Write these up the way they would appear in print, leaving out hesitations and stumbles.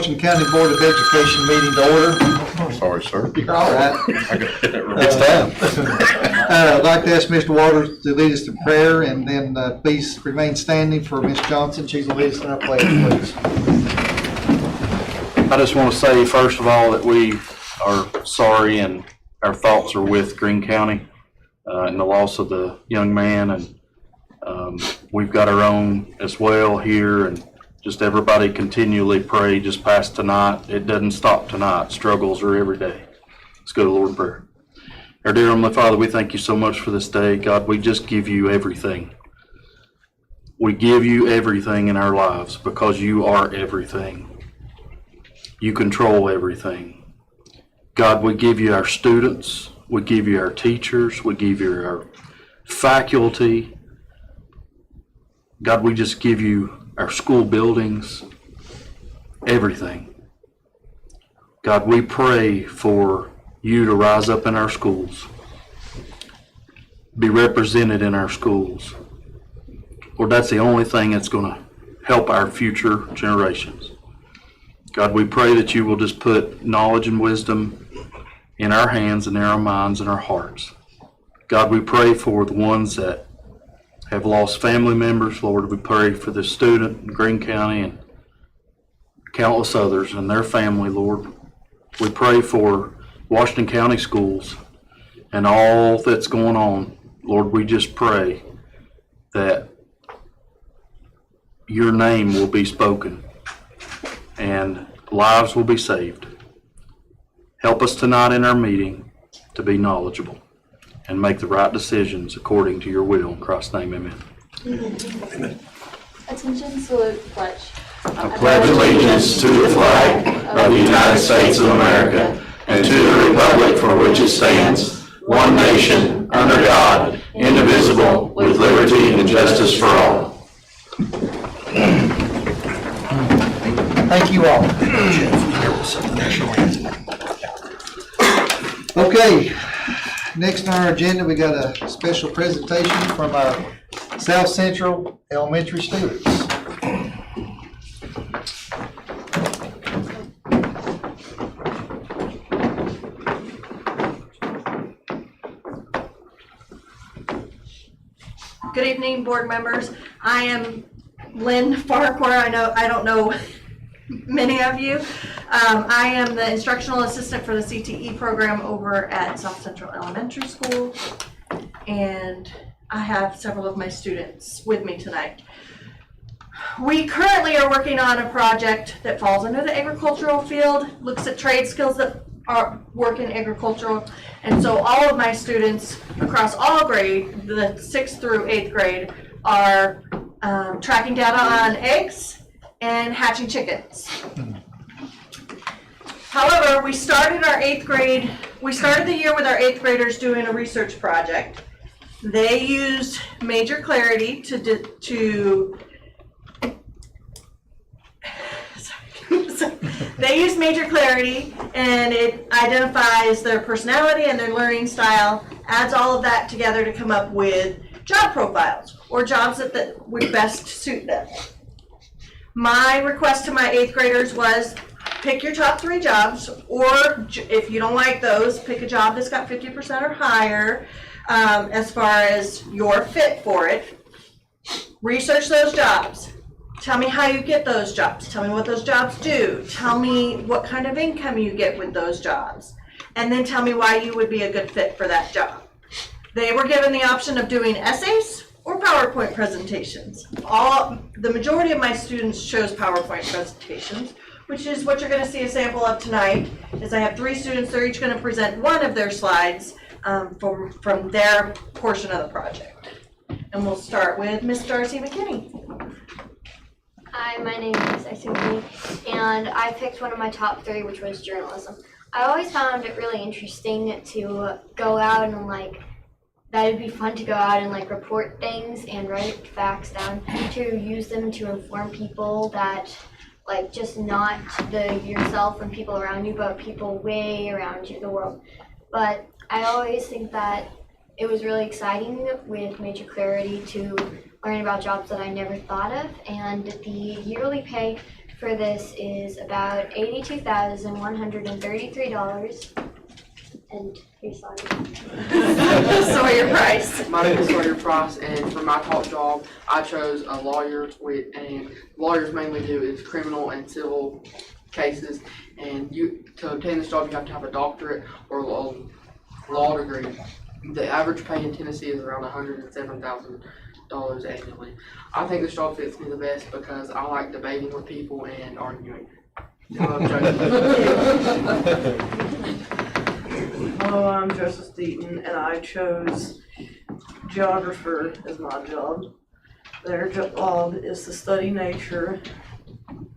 Washington County Board of Education meeting to order. Sorry, sir. You're all right. It's time. I'd like to ask Mr. Waters to lead us to prayer, and then please remain standing for Ms. Johnson. She's going to lead us in our pledge, please. I just want to say, first of all, that we are sorry and our thoughts are with Greene County in the loss of the young man, and we've got our own as well here, and just everybody continually pray just past tonight. It doesn't stop tonight. Struggles are every day. Let's go to the Lord in prayer. Our dear Heavenly Father, we thank you so much for this day. God, we just give you everything. We give you everything in our lives because you are everything. You control everything. God, we give you our students. We give you our teachers. We give you our faculty. God, we just give you our school buildings, everything. God, we pray for you to rise up in our schools, be represented in our schools. Lord, that's the only thing that's going to help our future generations. God, we pray that you will just put knowledge and wisdom in our hands and in our minds and our hearts. God, we pray for the ones that have lost family members. Lord, we pray for this student in Greene County and countless others and their family, Lord. We pray for Washington County schools and all that's going on. Lord, we just pray that your name will be spoken and lives will be saved. Help us tonight in our meeting to be knowledgeable and make the right decisions according to your will. In Christ's name, amen. Amen. Attention, salute, pledge. I pledge allegiance to the flag of the United States of America and to the republic for which it stands, one nation, under God, indivisible, with liberty and justice for all. Thank you all. Okay, next on our agenda, we got a special presentation from our South Central Elementary students. Good evening, board members. I am Lynn Farquhar. I don't know many of you. I am the instructional assistant for the CTE program over at South Central Elementary School, and I have several of my students with me tonight. We currently are working on a project that falls under the agricultural field, looks at trade skills that work in agricultural, and so all of my students across all grades, the 6th through 8th grade, are tracking data on eggs and hatching chickens. However, we started the year with our 8th graders doing a research project. They used Major Clarity They use Major Clarity, and it identifies their personality and their learning style, adds all of that together to come up with job profiles, or jobs that would best suit them. My request to my 8th graders was pick your top 3 jobs, or if you don't like those, pick a job that's got 50% or higher as far as your fit for it. Research those jobs. Tell me how you get those jobs. Tell me what those jobs do. Tell me what kind of income you get with those jobs. And then tell me why you would be a good fit for that job. They were given the option of doing essays or PowerPoint presentations. The majority of my students chose PowerPoint presentations, which is what you're going to see a sample of tonight. Is I have 3 students. They're each going to present one of their slides from their portion of the project. And we'll start with Miss Darcy McKinney. Hi, my name is Darcy McKinney, and I picked one of my top 3, which was journalism. I always found it really interesting to go out and that it'd be fun to go out and report things and write facts down to use them to inform people that just not yourself and people around you, but people way around you, the world. But I always think that it was really exciting with Major Clarity to learn about jobs that I never thought of, and the yearly pay for this is about $82,133. And here's Sawyer Price. My name is Sawyer Price, and for my top job, I chose a lawyer, and lawyers mainly do is criminal and civil cases. And to obtain this job, you have to have a doctorate or a law degree. The average pay in Tennessee is around $107,000 annually. I think this job fits me the best because I like debating with people and arguing. No, I'm joking. Hello, I'm Joseph Deaton, and I chose geographer as my job. Their job is to study nature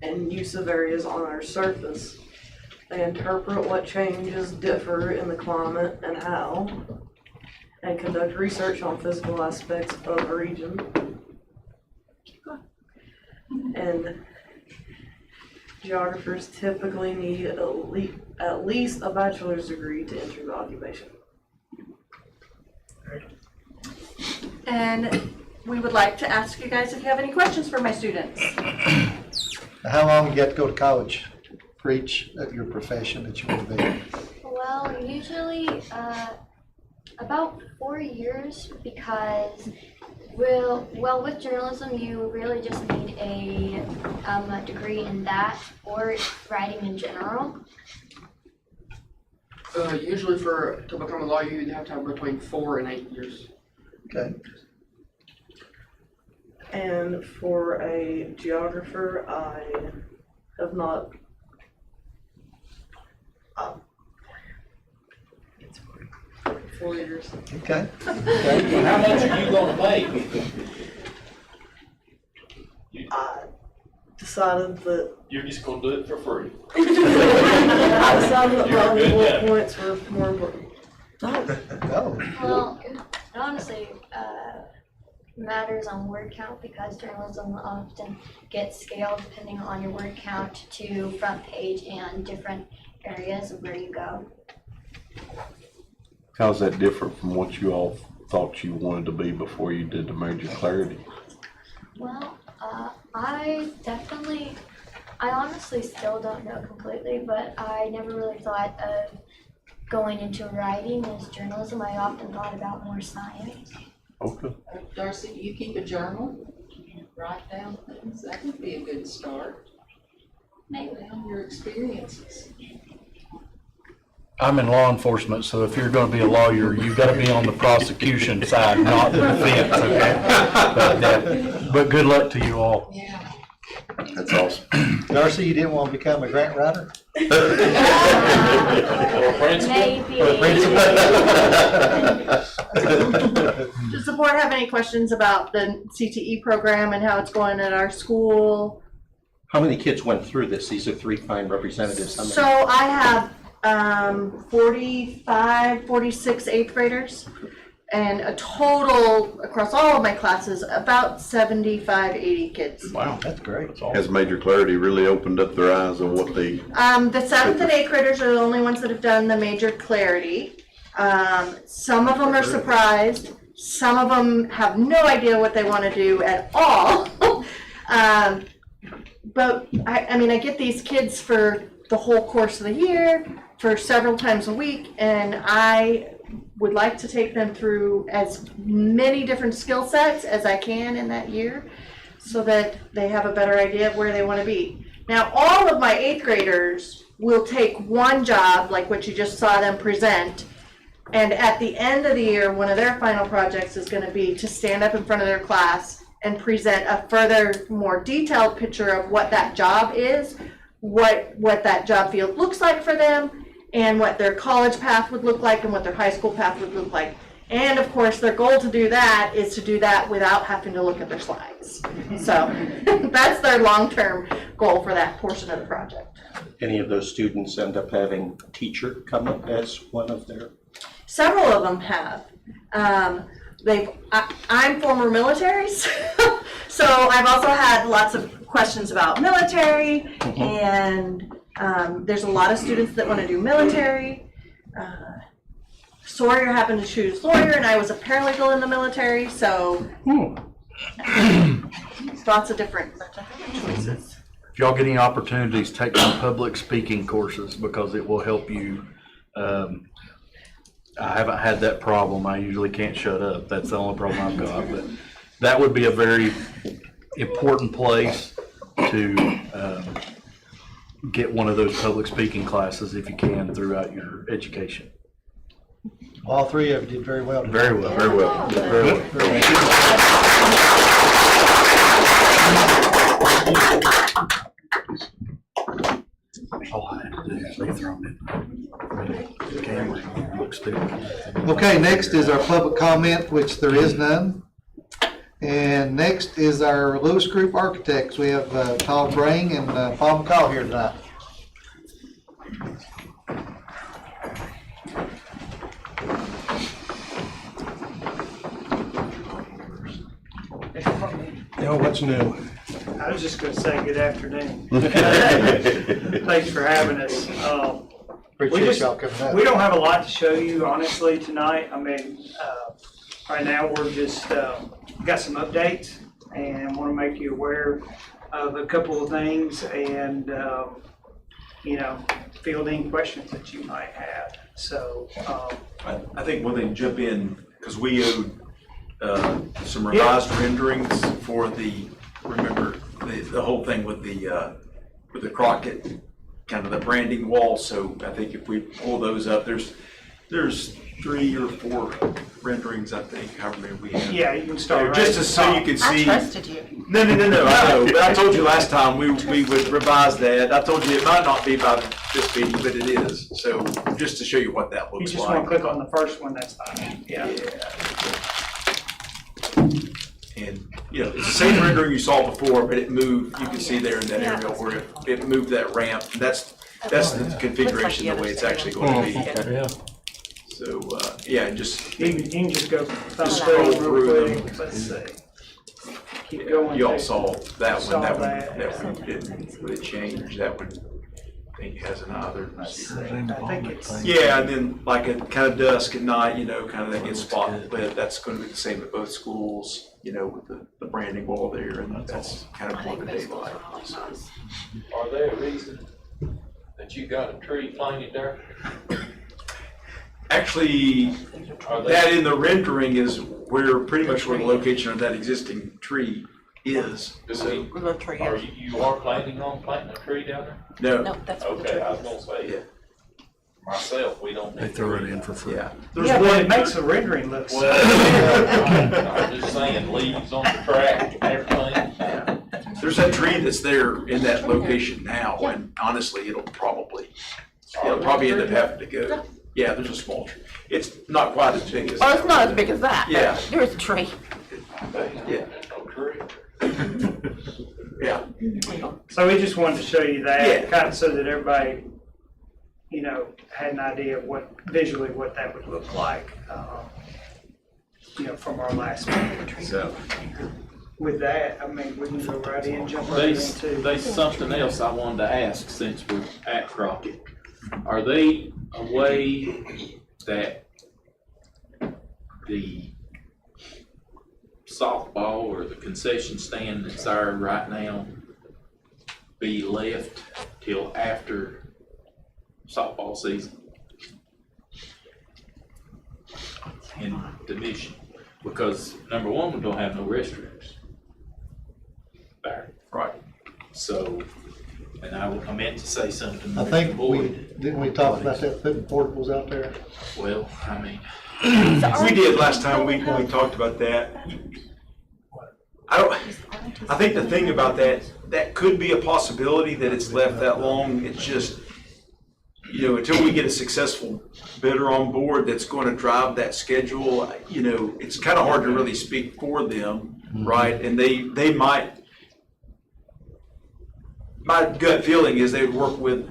and use of areas on our surface. They interpret what changes differ in the climate and how, and conduct research on physical aspects of a region. And geographers typically need at least a bachelor's degree to enter the occupation. And we would like to ask you guys if you have any questions for my students. How long you got to go to college for each of your profession that you want to be? Well, usually about 4 years because, with journalism, you really just need a degree in that or writing in general. Usually to become a lawyer, you have to have between 4 and 8 years. Okay. And for a geographer, I have not. 4 years. Okay. How much are you gonna make? I decided that You're just gonna do it for free. I decided that You're a good bullet guy. points were more important. Oh, Well, it honestly matters on word count because journalism often gets scaled depending on your word count to front page and different areas of where you go. How's that different from what you all thought you wanted to be before you did the major clarity? Well, I honestly still don't know completely, but I never really thought of going into writing as journalism. I often thought about more science. Okay. Darcy, do you keep a journal? Write down things? That would be a good start. Maybe. Write down your experiences. I'm in law enforcement, so if you're gonna be a lawyer, you've gotta be on the prosecution side, not the defense, okay? But good luck to you all. Yeah. That's awesome. Darcy, you didn't want to become a grant writer? Maybe. Does the board have any questions about the CTE program and how it's going at our school? How many kids went through this? These are 3 fine representatives. How many? So I have 45, 46 eighth graders, and a total across all of my classes about 75, 80 kids. Wow, that's great. Has major clarity really opened up their eyes on what they? The 7th and 8th graders are the only ones that have done the major clarity. Some of them are surprised. Some of them have no idea what they want to do at all. But I mean, I get these kids for the whole course of the year, for several times a week, and I would like to take them through as many different skill sets as I can in that year so that they have a better idea of where they want to be. Now, all of my 8th graders will take one job, like what you just saw them present, and at the end of the year, one of their final projects is going to be to stand up in front of their class and present a further, more detailed picture of what that job is, what that job field looks like for them, and what their college path would look like and what their high school path would look like. And of course, their goal to do that is to do that without having to look at their slides. So that's their long-term goal for that portion of the project. Any of those students end up having a teacher come up as one of their? Several of them have. I'm former military, so I've also had lots of questions about military, and there's a lot of students that want to do military. Sawyer happened to choose lawyer, and I was a paralegal in the military, so lots of different choices. y'all get any opportunities, take some public speaking courses because it will help you. I haven't had that problem. I usually can't shut up. That's the only problem I've got. But that would be a very important place to get one of those public speaking classes if you can throughout your education. All three of you did very well. Very well, very well, very well. All I had to do is be thrown in the camera and look stupid. Okay, next is our public comment, which there is none. And next is our Lewis Group Architects. We have Todd Brang and Paul McCall here tonight. Yo, what's new? I was just gonna say good afternoon. Thanks for having us. Appreciate y'all coming up. We don't have a lot to show you honestly tonight. I mean, right now we're just, got some updates and wanna make you aware of a couple of things and, field any questions that you might have. So, I think one thing to jump in, because we owed some revised renderings for remember the whole thing with the Crockett, kind of the branding wall. So I think if we pull those up, there's 3 or 4 renderings, I think, however many we have. yeah, you can start. Just so you can see. I trusted you. No, I know, but I told you last time we would revise that. I told you it might not be by this meeting, but it is. So just to show you what that You looks just like. wanna click on the first one, that's fine, yeah. And, it's the same rendering you saw before, but it moved, you can see there in that area where it moved that ramp. That's the configuration, the way it's actually going to be. Yeah. So, just. You can just go thumb Scroll through through real them. quick, let's see. Keep going. You all there. saw that Saw one, that that. one didn't really change. That one, I think has an other. I think it's. Yeah, and then like at kind of dusk at night, kind of that gets spotlit. That's going to be the same at both schools, with the branding wall there, and that's kind of more the daylight. So. Are there a reason that you got a tree planted there? Actually, that in the rendering is pretty much where the location of that existing tree is. So, Are you are planning on planting a tree down there? no, No, that's what the Okay, tree I was gonna say, yeah, myself, we don't need. They throw it in for free. yeah. Yeah, but it makes the rendering look. Well, I'm just saying, leaves on the track and everything. There's that tree that's there in that location now, and honestly, it'll probably end up having to go. Yeah, there's a small tree. It's not quite as big as. Oh, it's not as big as that. Yeah. There's a tree. Yeah. No tree. Yeah. So we just wanted to show you Yeah. that, kind of so that everybody, had an idea of visually what that would look like, from our last meeting. So with that, I mean, we can go right in, jump right into. There's something else I wanted to ask since we're at Crockett. Are they a way that the softball or the concession stand that's there right now be left till after softball season in the mission? Because number one, we don't have no restrooms there. Right. So, and I meant to say something. I to think the board. didn't we talk about that putting portables out there? Well, I mean, We did last time, we talked about that. I think the thing about that could be a possibility that it's left that long. It's just, until we get a successful bidder on board that's going to drive that schedule, it's kind of hard to really speak for them, right? And they might, my gut feeling is they would work with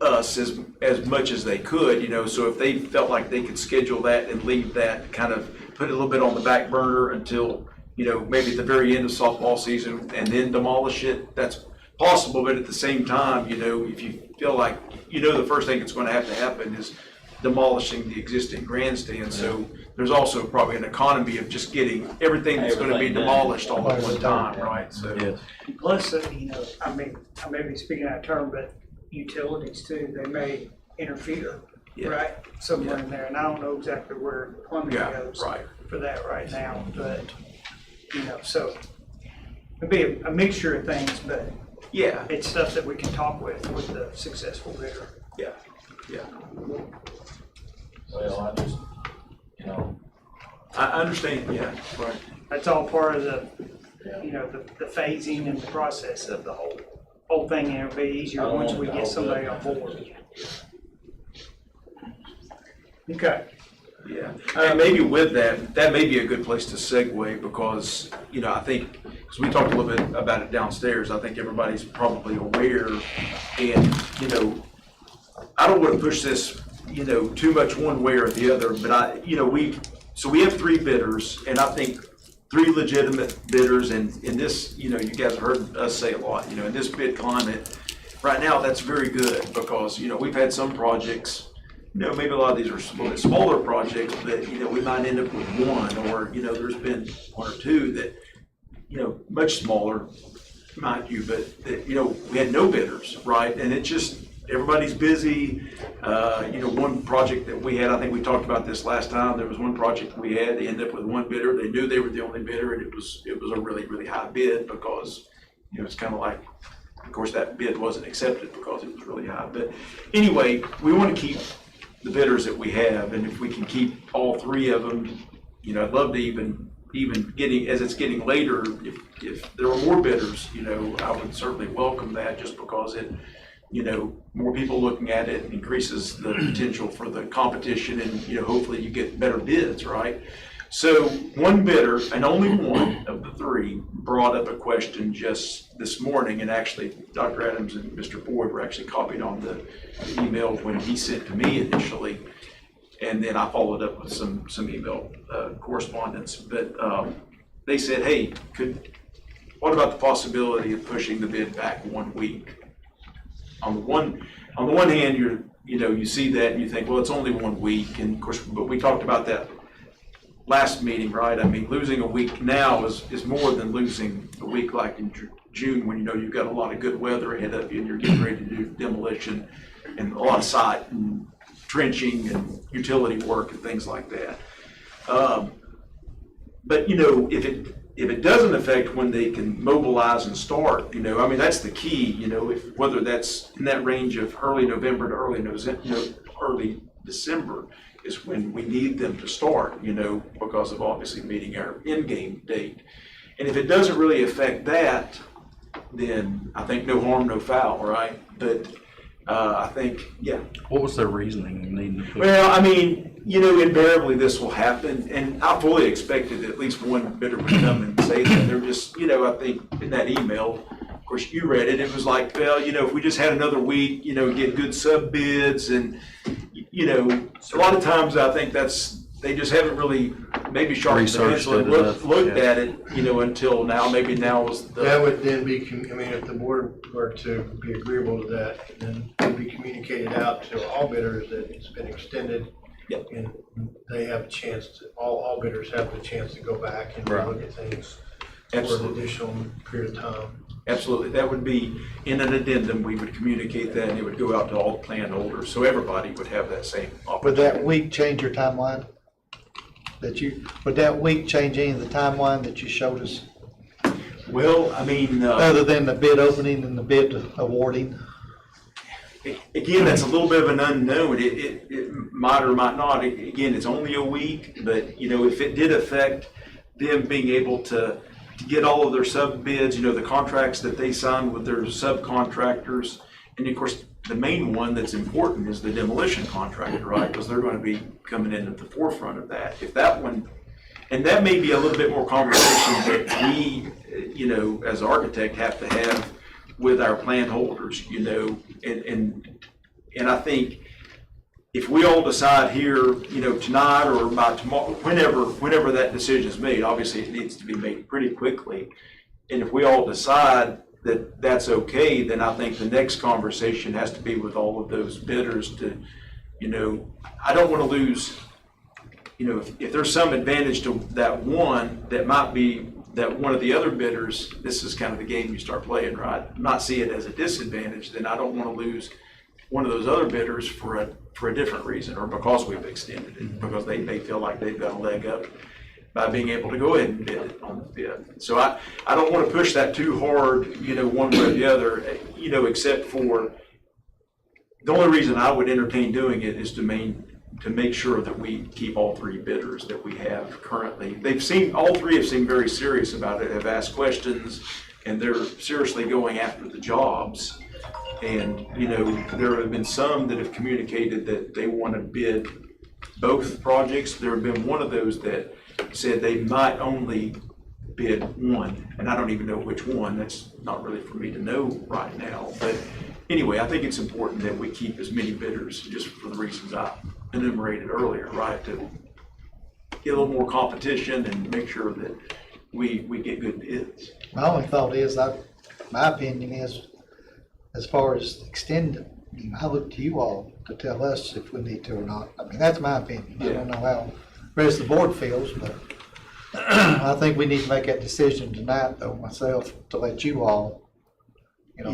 us as much as they could, so if they felt like they could schedule that and leave that, kind of put it a little bit on the back burner until, maybe at the very end of softball season and then demolish it, that's possible. But at the same time, if you feel like, the first thing that's going to happen is demolishing the existing grandstand. So there's also probably an economy of just getting everything that's gonna be demolished all at one time, right? So, Yes. Plus, you know, I may be speaking out of turn, but utilities too, they may interfere, Yeah. right? Somewhere in there, and I don't know exactly where plumbing yeah, goes right. for that right now, but, you know, so it'd be a mixture of things, but Yeah, it's stuff that we can talk with the successful bidder. yeah, yeah. Well, I just, you know, I understand, yeah, right. That's all part of the, you know, the phasing and the process of the whole thing, and it'll be easier once we get somebody on board. Okay. Yeah, and maybe with that, that may be a good place to segue because, you know, I think, because we talked a little bit about it downstairs, I think everybody's probably aware. And, you know, I don't want to push this, you know, too much one way or the other, but you know, we have 3 bidders, and I think 3 legitimate bidders, and in this, you know, you guys have heard us say a lot, you know, in this bid climate, right now, that's very good because, you know, we've had some projects, you know, maybe a lot of these are a little bit smaller projects, but, you know, we might end up with 1, or, you know, there's been 1 or 2 that, you know, much smaller, mind you, but, that, you know, we had no bidders, right? And it just, everybody's busy. You know, one project that we had, I think we talked about this last time, there was one project we had, they ended up with 1 bidder. They knew they were the only bidder, and it was a really, really high bid because, you know, it's kind of like, of course, that bid wasn't accepted because it was really high. But anyway, we want to keep the bidders that we have, and if we can keep all 3 of them, you know, I'd love to even getting, as it's getting later, if there were more bidders, you know, I would certainly welcome that just because it, you know, more people looking at it increases the potential for the competition and, you know, hopefully you get better bids, right? So 1 bidder, and only 1 of the 3, brought up a question just this morning, and actually Dr. Adams and Mr. Boyd were actually copied on the email when he sent to me initially, and then I followed up with some email correspondence. But they said, hey, what about the possibility of pushing the bid back 1 week? On the one hand, you see that and you think, well, it's only 1 week, and of course, but we talked about that last meeting, right? I mean, losing a week now is more than losing a week like in June when you know you've got a lot of good weather ahead of you and you're getting ready to do demolition and a lot of site and trenching and utility work and things like that. But you know, if it doesn't affect when they can mobilize and start, you know, I mean, that's the key, you know, whether that's in that range of early November to early December is when we need them to start, you know, because of obviously meeting our end game date. And if it doesn't really affect that, then I think no harm, no foul, right? But I think, yeah. What was their reasoning in needing to push? Well, I mean, you know, invariably this will happen, and I fully expected at least 1 bidder would come and say that. They're just, you know, I think in that email, of course, you read it, it was like, well, you know, if we just had another week, you know, get good sub bids, and, you know, a lot of times I think they just haven't really maybe sharpened the pencil and looked at it, you know, until now. Maybe now is the. That would then be, I mean, if the board were to be agreeable to that, then it would be communicated out to all bidders that it's been extended. Yep. And they have a chance to, all bidders have the chance to go back and look at things for an additional period of time. Absolutely. That would be in an addendum. We would communicate that, and it would go out to all the plan holders, so everybody would have that same opportunity. Would that week change your timeline? Would that week change any of the timeline that you showed us? Well, I mean, other than the bid opening and the bid awarding? Again, that's a little bit of an unknown. It might or might not. Again, it's only a week, but you know, if it did affect them being able to get all of their sub bids, you know, the contracts that they signed with their subcontractors, and of course, the main one that's important is the demolition contractor, right? Because they're going to be coming in at the forefront of that. If that one, and that may be a little bit more conversation that we, you know, as architect have to have with our plan holders, you know, and I think if we all decide here, you know, tonight or by tomorrow, whenever that decision is made, obviously it needs to be made pretty quickly. And if we all decide that that's okay, then I think the next conversation has to be with all of those bidders to, you know, I don't want to lose if there's some advantage to that one, that might be that one of the other bidders, this is kind of the game you start playing, right? Not see it as a disadvantage, then I don't want to lose one of those other bidders for a different reason, or because we've extended it, because they feel like they've got a leg up by being able to go ahead and bid it on the bid. So I don't want to push that too hard, one way or the other, except for, the only reason I would entertain doing it is to make sure that we keep all three bidders that we have currently. All three have seemed very serious about it, have asked questions, and they're seriously going after the jobs. And, there have been some that have communicated that they want to bid both projects. There have been one of those that said they might only bid one, and I don't even know which one. That's not really for me to know right now. But anyway, I think it's important that we keep as many bidders, just for the reasons I enumerated earlier, right? To get a little more competition and make sure that we get good bids. My only thought is, my opinion is, as far as extending, I look to you all to tell us if we need to or not. I mean, that's my opinion. I don't know how the rest of the board feels, but I think we need to make that decision tonight, though, myself, to let you all,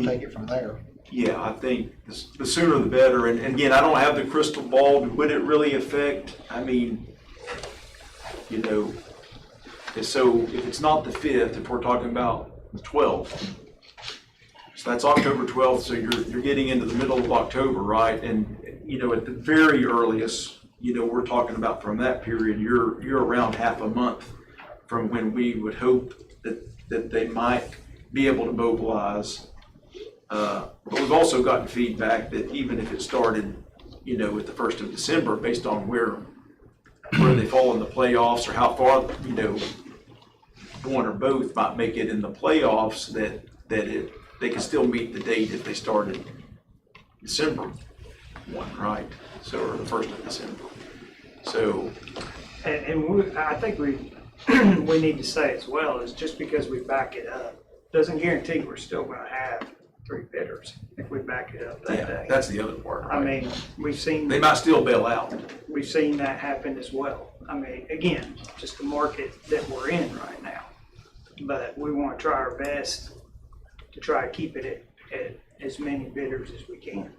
take it from there. Yeah, I think the sooner the better. And again, I don't have the crystal ball. Would it really affect? I mean, so if it's not the 5th, if we're talking about the 12th, so that's October 12th, so you're getting into the middle of October, right? And, at the very earliest, we're talking about from that period, you're around half a month from when we would hope that they might be able to mobilize. But we've also gotten feedback that even if it started, at the 1st of December, based on where they fall in the playoffs or how far, one or both might make it in the playoffs, that they can still meet the date if they started December 1, right? So, or the 1st of December. So. And I think we need to say as well, is just because we back it up, doesn't guarantee we're still gonna have 3 bidders if we back it up that day. That's the other part, right? I mean, we've seen. They might still bail out. We've seen that happen as well. I mean, again, just the market that we're in right now. But we want to try our best to try to keep it at as many bidders as we can.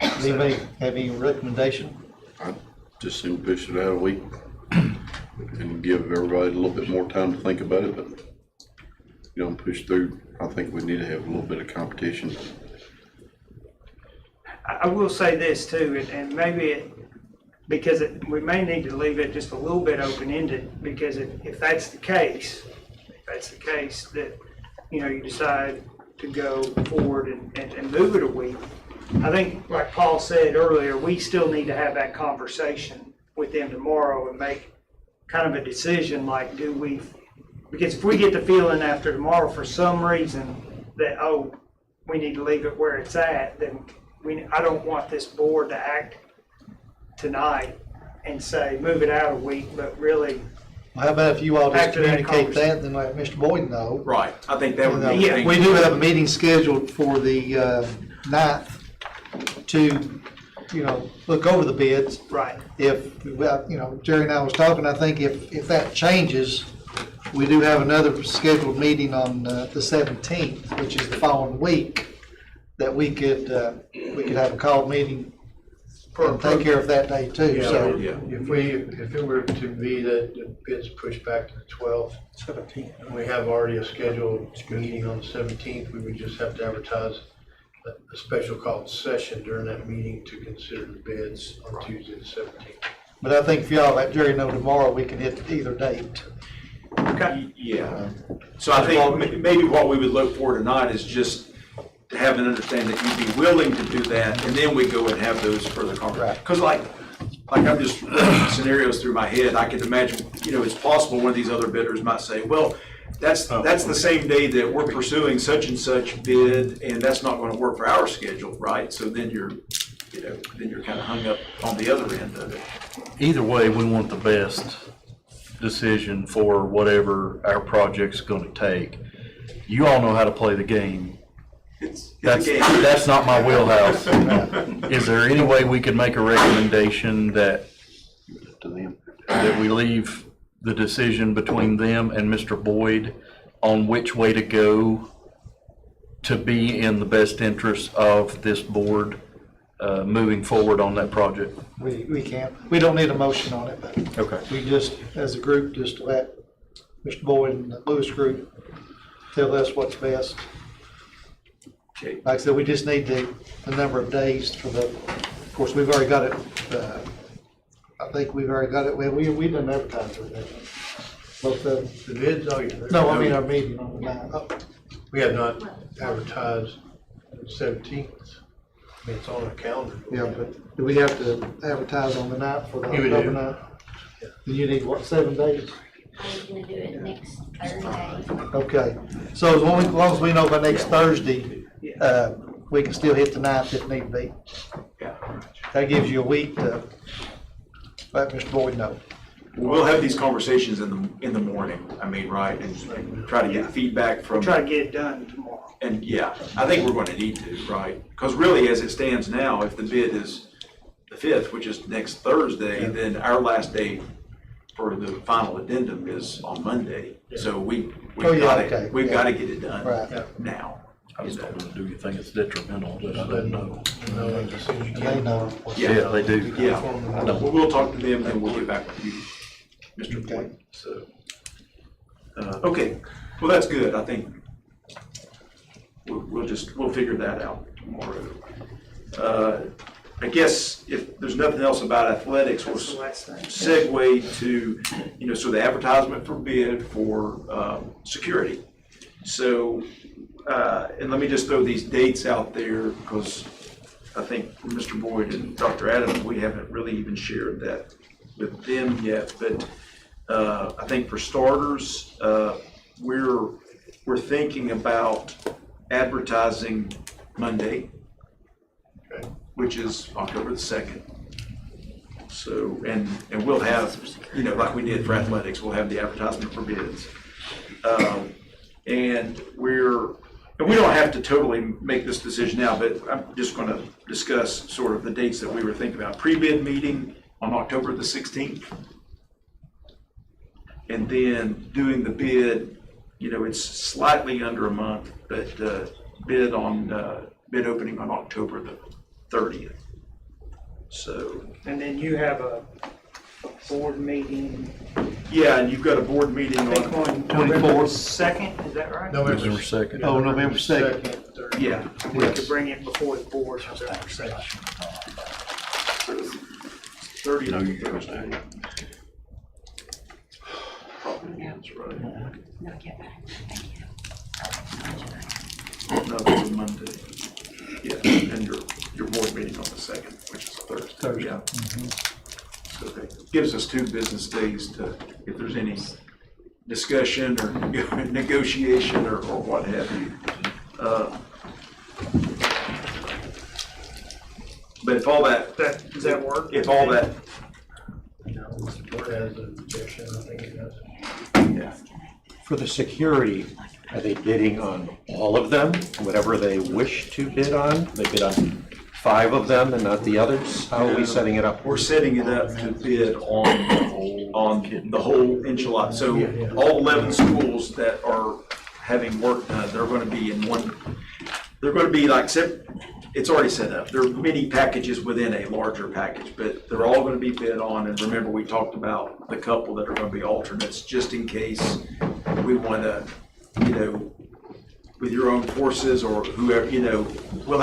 Anybody have any recommendation? I just soon push it out a week and give everybody a little bit more time to think about it, but push through. I think we need to have a little bit of competition. I will say this too, and maybe we may need to leave it just a little bit open-ended, because if that's the case that, you decide to go forward and move it a week, I think, like Paul said earlier, we still need to have that conversation with them tomorrow and make kind of a decision, like, because if we get the feeling after tomorrow for some reason that, we need to leave it where it's at, then I don't want this board to act tonight and say, move it out a week, but really. Well, how about if you all just After that communicate that, then let Mr. Boyd know. Right, I think that would be. Yeah, we do have a meeting scheduled for the 9th to, look over the bids. Right. If, Jerry and I was talking, I think if that changes, we do have another scheduled meeting on the 17th, which is the following week, that we could have a called meeting and take care of that day too. So If it were to be that the bids pushed back to the 12th, 17th, and we have already a scheduled meeting on the 17th, we would just have to advertise a special called session during that meeting to consider the bids on Tuesday the 17th. But I think if y'all let Jerry know tomorrow, we can hit either date. Okay. Yeah. So I think maybe what we would look for tonight is just to have an understanding that you'd be willing to do that, and then we go and have those further conversations. Because like I'm just running scenarios through my head, I can imagine, it's possible one of these other bidders might say, well, that's the same day that we're pursuing such and such bid, and that's not going to work for our schedule, right? So then you're kind of hung up on the other end of it. Either way, we want the best decision for whatever our project's going to take. You all know how to play the game. That's not my wheelhouse. Is there any way we could make a recommendation that that we leave the decision between them and Mr. Boyd on which way to go to be in the best interest of this board, moving forward on that project. We can't, we don't need a motion on it, but Okay. we just, as a group, just let Mr. Boyd and the Lewis group tell us what's best. Okay. Like I said, we just need the number of days for the, of course, we've already got it, I think we've already got it, we didn't advertise it. Both of The bids, oh, yeah. no, I mean our meeting on the 9th. We have not advertised on the 17th. I mean, it's on our calendar. Yeah, but do we have to advertise on the 9th for the You do. October 9th? Then you need, what, 7 days? I'm gonna do it next Thursday. Okay, so as long as we know by next Thursday, we can still hit the 9th if need be. Yeah. That gives you a week to let Mr. Boyd know. We'll have these conversations in the morning, I mean, right, and try to get feedback from. Try to get it done tomorrow. And yeah, I think we're gonna need to, right? Because really, as it stands now, if the bid is the 5th, which is next Thursday, then our last day for the final addendum is on Monday. So we've Oh, yeah, got okay, to, we've yeah. got to get it done Right. now. I just don't want to do anything that's detrimental, but I don't know. No, as soon as you They can. know. Yeah, they do. Yeah, I know. we'll talk to them, and we'll get back with you, Mr. Boyd. So, okay, well, that's good. I think we'll figure that out tomorrow. I guess if there's nothing else about athletics, we'll That's the last thing. segue to, so the advertisement for bid for security. So, and let me just throw these dates out there, because I think Mr. Boyd and Dr. Adams, we haven't really even shared that with them yet. But I think for starters, we're thinking about advertising Monday, which is October the 2nd. So, and we'll have, like we did for athletics, we'll have the advertisement for bids. And we don't have to totally make this decision now, but I'm just gonna discuss sort of the dates that we were thinking about. Pre-bid meeting on October the 16th. And then doing the bid, it's slightly under a month, but bid opening on October the 30th. So. And then you have a board meeting, Yeah, and you've got a board meeting I think on, on November 2nd, is that right? November 2nd. Oh, November 2nd. yeah. We could bring it before the board November 2nd. 30th. No, you go now. Probably is right. No, it's a Monday. Yeah, and your board meeting on the 2nd, which is Thursday. Thursday. Yeah. So that gives us 2 business days to, if there's any discussion or negotiation or what have you. But if all that, Does that work? if all that, The board has an objection, I think it does. yeah. For the security, are they bidding on all of them, whatever they wish to bid on? They bid on 5 of them and not the others? How are we setting it up? We're setting it up to bid on the whole enchilada. So all 11 schools that are having work done, they're going to be in one, they're going to be like, it's already set up. There are many packages within a larger package, but they're all going to be bid on. And remember, we talked about the couple that are going to be alternates, just in case we want to, with your own forces or whoever, we'll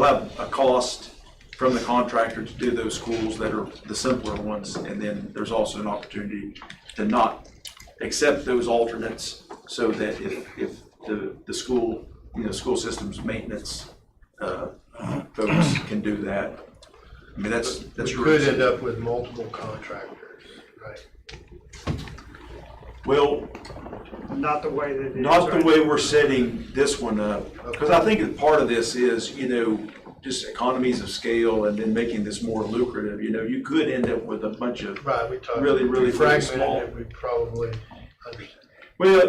have a cost from the contractor to do those schools that are the simpler ones. And then there's also an opportunity to not accept those alternates, so that if the school, school systems maintenance folks can do that. I mean, that's We could end up with multiple contractors, right? Well, Not the way that it is. not the right? way we're setting this one up, because I think that part of this is, just economies of scale and then making this more lucrative. You could end up with a bunch of Right, we talked. really, really, really fragmented small. it, we probably understand. Well,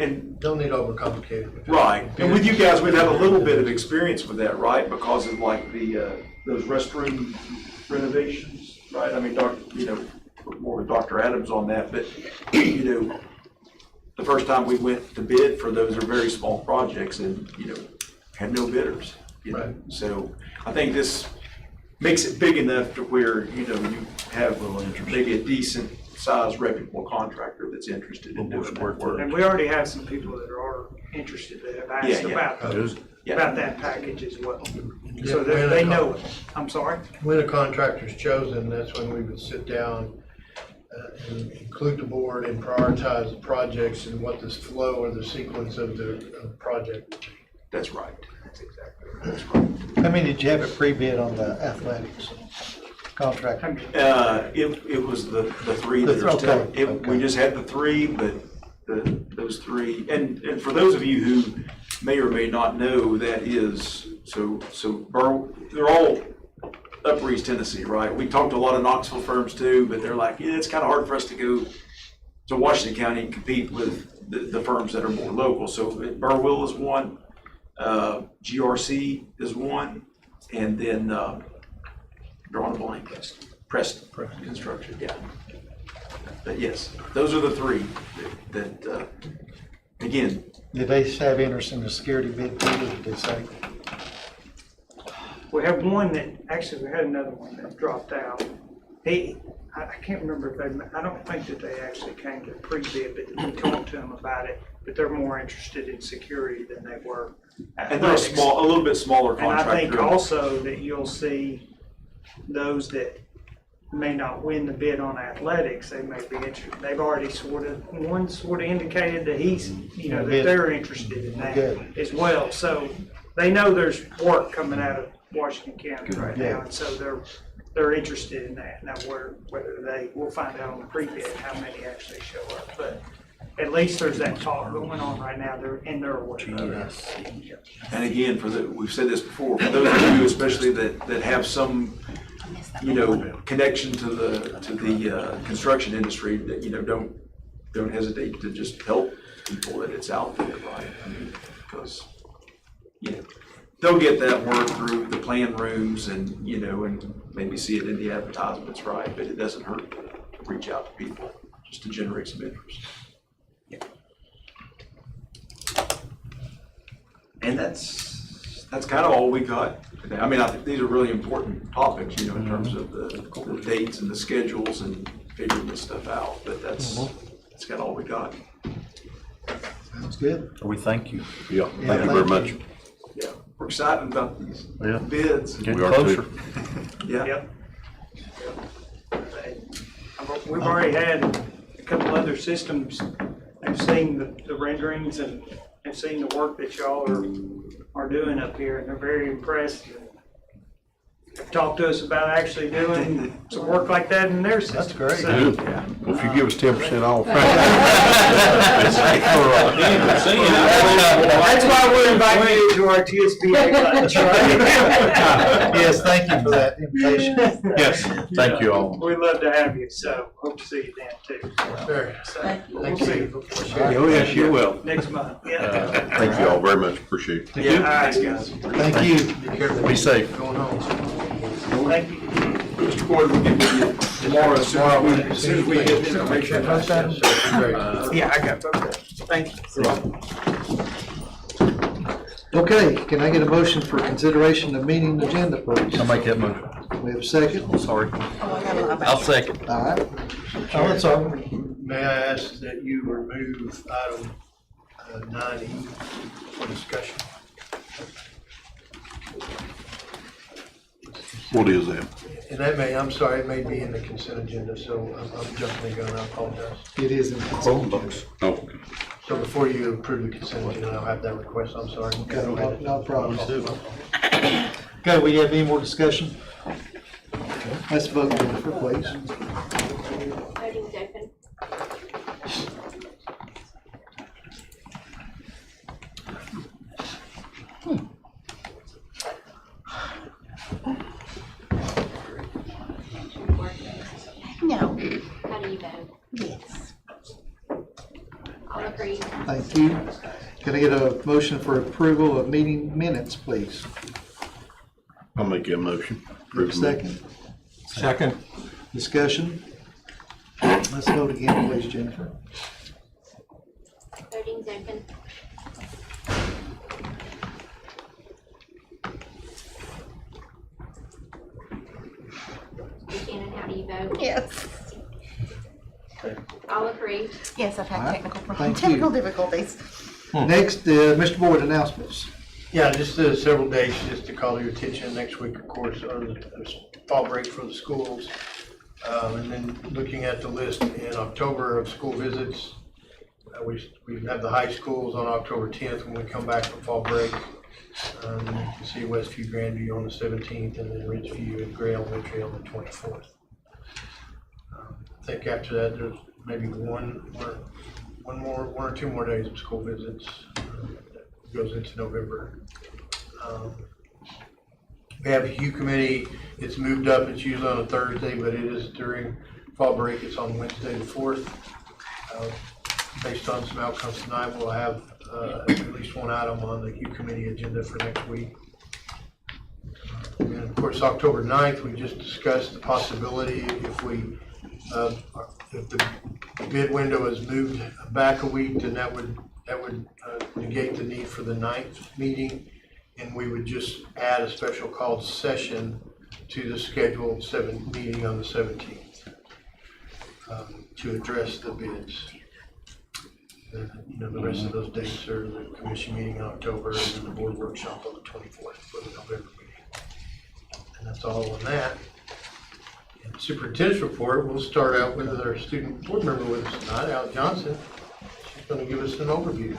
and Don't need overcomplicated. right, and with you guys, we've had a little bit of experience with that, right? Because of like the those restroom renovations, right? I mean, more with Dr. Adams on that, but, you know, the first time we went to bid for those are very small projects and, you know, had no bidders. You know? Right. So I think this makes it big enough to where, you know, you have maybe a decent sized reputable contractor that's interested in doing that work. And we already have some people that are interested that have asked about that package as well. So they know it. I'm sorry? When a contractor's chosen, that's when we would sit down and include the board and prioritize the projects and what this flow or the sequence of the project would be. That's right. That's exactly right. That's right. How many did you have it pre-bid on the athletics contract? It was the three that are still, we just had the three, but those three, and for those of you who may or may not know, that is, they're all Upper East Tennessee, right? We talked to a lot of Knoxville firms too, but they're like, yeah, it's kind of hard for us to go to Washington County and compete with the firms that are more local. So Burwell is one, GRC is one, and then drawing a blank, Preston Construction, yeah. But yes, those are the three that again. Did they have interest in the security bid too, did they say? We have one that, actually, we had another one that dropped out. I can't remember if I don't think that they actually came to pre-bid, but we talked to them about it, but they're more interested in security than they were athletics. And they're a little bit smaller contractor. And I think also that you'll see those that may not win the bid on athletics, they may be interested. They've already one indicated that he's, you know, that they're interested in that as well. So they know there's work coming out of Washington County right now, and so they're interested in that. Now, we'll find out on the pre-bid how many actually show up, but at least there's that talk going on right now. They're aware of it. And again, we've said this before, for those of you especially that have some, you know, connection to the construction industry, that, you know, don't hesitate to just help people that it's out there, right? I mean, because, you know, they'll get that work through the plan rooms and, you know, and maybe see it in the advertisements, right? But it doesn't hurt to reach out to people just to generate some interest. Yeah. And that's kind of all we got today. I mean, I think these are really important topics, you know, in terms of the dates and the schedules and figuring this stuff out. But that's kind of all we got. Sounds good. We thank you. Yeah, thank you very much. Yeah, we're excited about these bids. Getting closer. Yeah. Yep. We've already had a couple other systems. I've seen the renderings and I've seen the work that y'all are doing up here, and they're very impressed. They've talked to us about actually doing some work like that in their system. That's great. So, Well, if you give us 10% off. that's why we're inviting you to our TSBA lunch, right? Yes, thank you for that invitation. Yes, thank you all. We'd love to have you, so hope to see you then too. Sure. So, Thank we'll see you. Oh, yes, you will. next month. Yeah. Thank you all very much, appreciate it. Yeah, all right. Thanks, guys. Thank you. Be careful. Be safe. Going home. Thank you. Mr. Gordon, we'll get with you tomorrow as soon as we get the information. Yes, sir. Great. Yeah, I got both. Thank you. Okay, can I get a motion for consideration of meeting agenda, please? I'll make that motion. We have a second? Sorry. I'll second. All right. Oh, that's all. May I ask that you remove item 9E for discussion? What is that? And that I'm sorry, it may be in the consent agenda, so I'm jumping the gun, I apologize. It is in consent. Oh, So before you approve the consent agenda, I'll have that request, I'm sorry. Okay, no problem. Okay, we have any more discussion? Let's vote, Jennifer, please. Voting's open. No. How do you vote? Yes. All agree. Thank you. Can I get a motion for approval of meeting minutes, please? I'll make that motion. Second? Second. Discussion? Let's vote again, please, Jennifer. Voting's open. Buchanan, how do you vote? Yes. All agree. Yes, I've All had right. technical Thank you. difficulties. Next, Mr. Boyd, announcements. Yeah, just several dates just to call your attention. Next week, of course, are the fall break for the schools. And then looking at the list in October of school visits, we have the high schools on October 10th when we come back from fall break. You can see Westview, Grandview on the 17th, and then Ridgeview and Gray Elementary on the 24th. I think after that, there's maybe one or two more days of school visits. That goes into November. We have a Hue committee. It's moved up. It's usually on a Thursday, but it is during fall break. It's on Wednesday the 4th. Based on some outcomes tonight, we'll have at least one item on the Hue committee agenda for next week. And of course, October 9th, we just discussed the possibility if the bid window is moved back a week, then that would negate the need for the 9th meeting, and we would just add a special called session to the scheduled meeting on the 17th to address the bids. The rest of those dates are the commission meeting in October and then the board workshop on the 24th for the November meeting. And that's all on that. And superintendent's report, we'll start out with our student board member with us tonight, Al Johnson. She's going to give us an overview.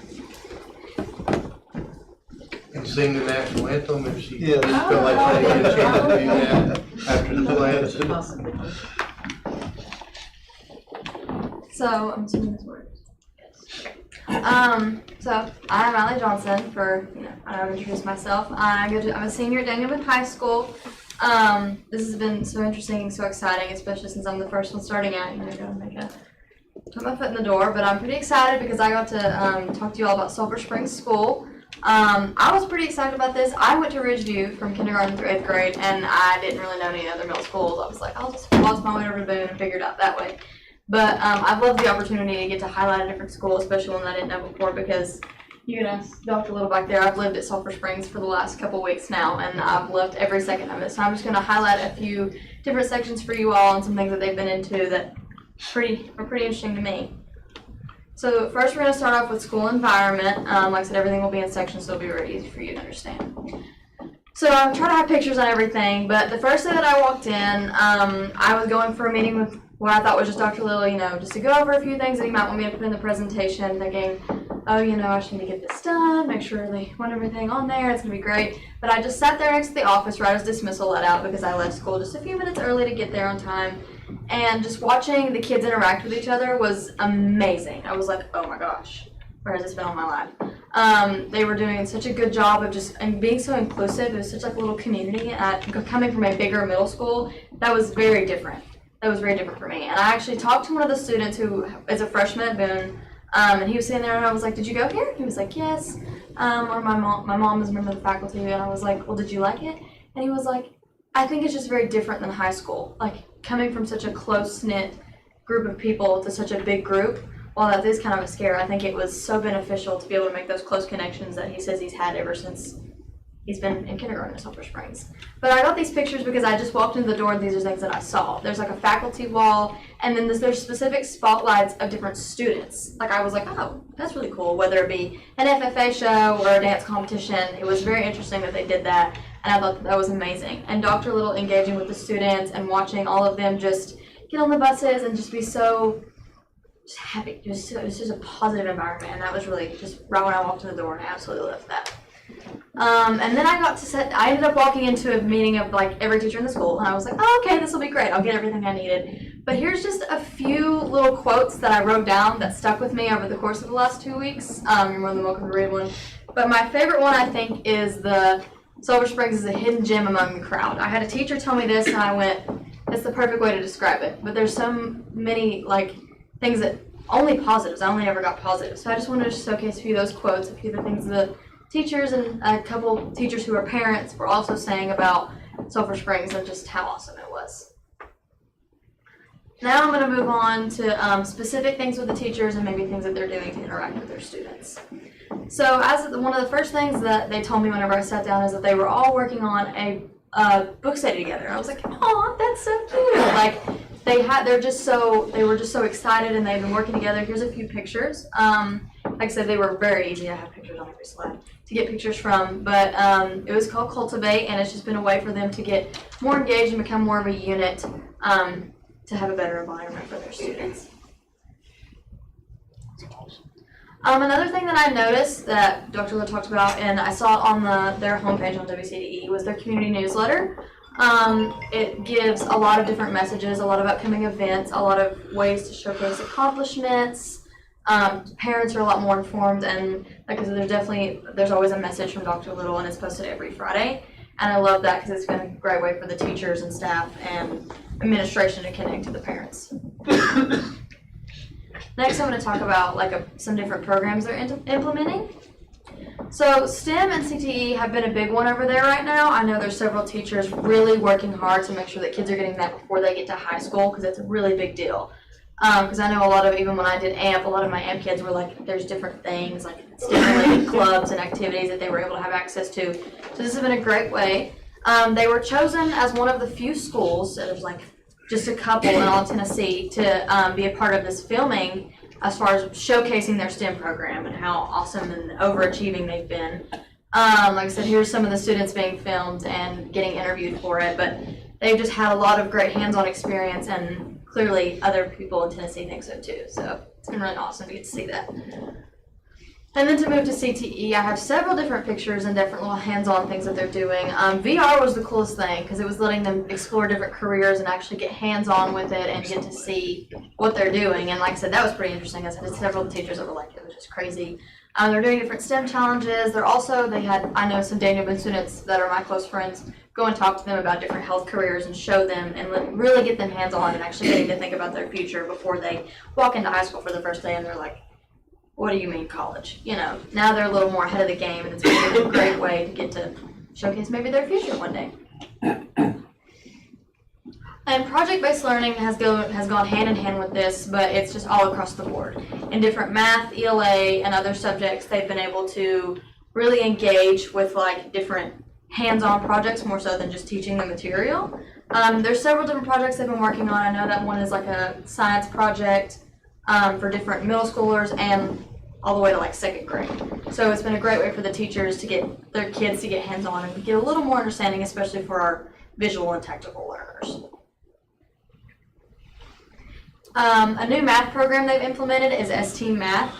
And sing the national anthem if she feel like she get a chance to do that after the pledge. So I'm assuming this works. So I'm Allie Johnson. I've introduced myself. I'm a senior at Daniel High School. This has been so interesting, so exciting, especially since I'm the first one starting out. Put my foot in the door, but I'm pretty excited because I got to talk to you all about Sulphur Springs School. I was pretty excited about this. I went to Ridgeview from kindergarten through 8th grade, and I didn't really know any other middle schools. I was like, I'll just waltz my way over to Boone and figure it out that way. But I've loved the opportunity to get to highlight a different school, especially one that I didn't know before, because you can ask Dr. Little back there. I've lived at Sulphur Springs for the last couple weeks now, and I've loved every second of it. So I'm just going to highlight a few different sections for you all and some things that they've been into that are pretty interesting to me. So first we're going to start off with school environment. Like I said, everything will be in sections, so it'll be very easy for you to understand. So I'm trying to have pictures on everything, but the first day that I walked in, I was going for a meeting with what I thought was just Dr. Little, just to go over a few things that he might want me to put in the presentation, thinking, oh, I should need to get this done, make sure they want everything on there, it's going to be great. But I just sat there next to the office right as dismissal let out because I left school just a few minutes early to get there on time. And just watching the kids interact with each other was amazing. I was like, oh my gosh, where has this been all my life? They were doing such a good job of just being so inclusive. It was such like a little community. Coming from a bigger middle school, that was very different. That was very different for me. And I actually talked to one of the students who is a freshman at Boone, and he was sitting there and I was like, did you go here? He was like, yes. Or my mom is a member of the faculty, and I was like, well, did you like it? And he was like, I think it's just very different than high school. Like coming from such a close-knit group of people to such a big group, while that is kind of a scare, I think it was so beneficial to be able to make those close connections that he says he's had ever since he's been in kindergarten at Sulphur Springs. But I got these pictures because I just walked into the door and these are things that I saw. There's like a faculty wall, and then there's specific spotlights of different students. Like I was like, oh, that's really cool, whether it be an FFA show or a dance competition. It was very interesting that they did that, and I thought that was amazing. And Dr. Little engaging with the students and watching all of them just get on the buses and just be so just happy. It was just a positive environment, and that was really just right when I walked in the door, and I absolutely loved that. And then I ended up walking into a meeting of like every teacher in the school, and I was like, oh, okay, this will be great. I'll get everything I needed. But here's just a few little quotes that I wrote down that stuck with me over the course of the last 2 weeks. You're more than welcome to read one. But my favorite one, I think, is the Sulphur Springs is a hidden gem among the crowd. I had a teacher tell me this, and I went, that's the perfect way to describe it. But there's so many like things that only positives. I only ever got positives. So I just wanted to showcase a few of those quotes, a few of the things that teachers and a couple teachers who are parents were also saying about Sulphur Springs and just how awesome it was. Now I'm gonna move on to specific things with the teachers and maybe things that they're doing to interact with their students. So one of the first things that they told me whenever I sat down is that they were all working on a book study together. I was like, oh, that's so cute. Like they were just so excited and they've been working together. Here's a few pictures. Like I said, they were very easy. I have pictures on every slide to get pictures from, but it was called Cultivate, and it's just been a way for them to get more engaged and become more of a unit to have a better environment for their students. Another thing that I noticed that Dr. Lowe talked about, and I saw it on their homepage on WCDE, was their community newsletter. It gives a lot of different messages, a lot of upcoming events, a lot of ways to showcase accomplishments. Parents are a lot more informed, and like I said, there's always a message from Dr. Little, and it's posted every Friday. And I love that because it's been a great way for the teachers and staff and administration to connect to the parents. Next, I'm going to talk about some different programs they're implementing. So STEM and CTE have been a big one over there right now. I know there's several teachers really working hard to make sure that kids are getting that before they get to high school, because it's a really big deal. Because I know a lot of, even when I did AMP, a lot of my AMP kids were like, there's different things, like STEM-related clubs and activities that they were able to have access to. So this has been a great way. They were chosen as one of the few schools, so there's like just a couple in all of Tennessee, to be a part of this filming as far as showcasing their STEM program and how awesome and overachieving they've been. Like I said, here's some of the students being filmed and getting interviewed for it, but they've just had a lot of great hands-on experience, and clearly other people in Tennessee think so too. So it's been really awesome to get to see that. And then to move to CTE, I have several different pictures and different little hands-on things that they're doing. VR was the coolest thing because it was letting them explore different careers and actually get hands-on with it and get to see what they're doing. And like I said, that was pretty interesting. I had several teachers that were like, it was just crazy. They're doing different STEM challenges. I know some Daniel Boone students that are my close friends, go and talk to them about different health careers and show them and really get them hands-on and actually getting to think about their future before they walk into high school for the first day and they're like, what do you mean college? You know, now they're a little more ahead of the game, and it's been a great way to get to showcase maybe their future one day. And project-based learning has gone hand in hand with this, but it's just all across the board. In different math, ELA, and other subjects, they've been able to really engage with like different hands-on projects more so than just teaching the material. There's several different projects they've been working on. I know that one is like a science project for different middle schoolers and all the way to like second grade. So it's been a great way for the teachers to get their kids to get hands-on and get a little more understanding, especially for our visual and tactical learners. A new math program they've implemented is ST Math.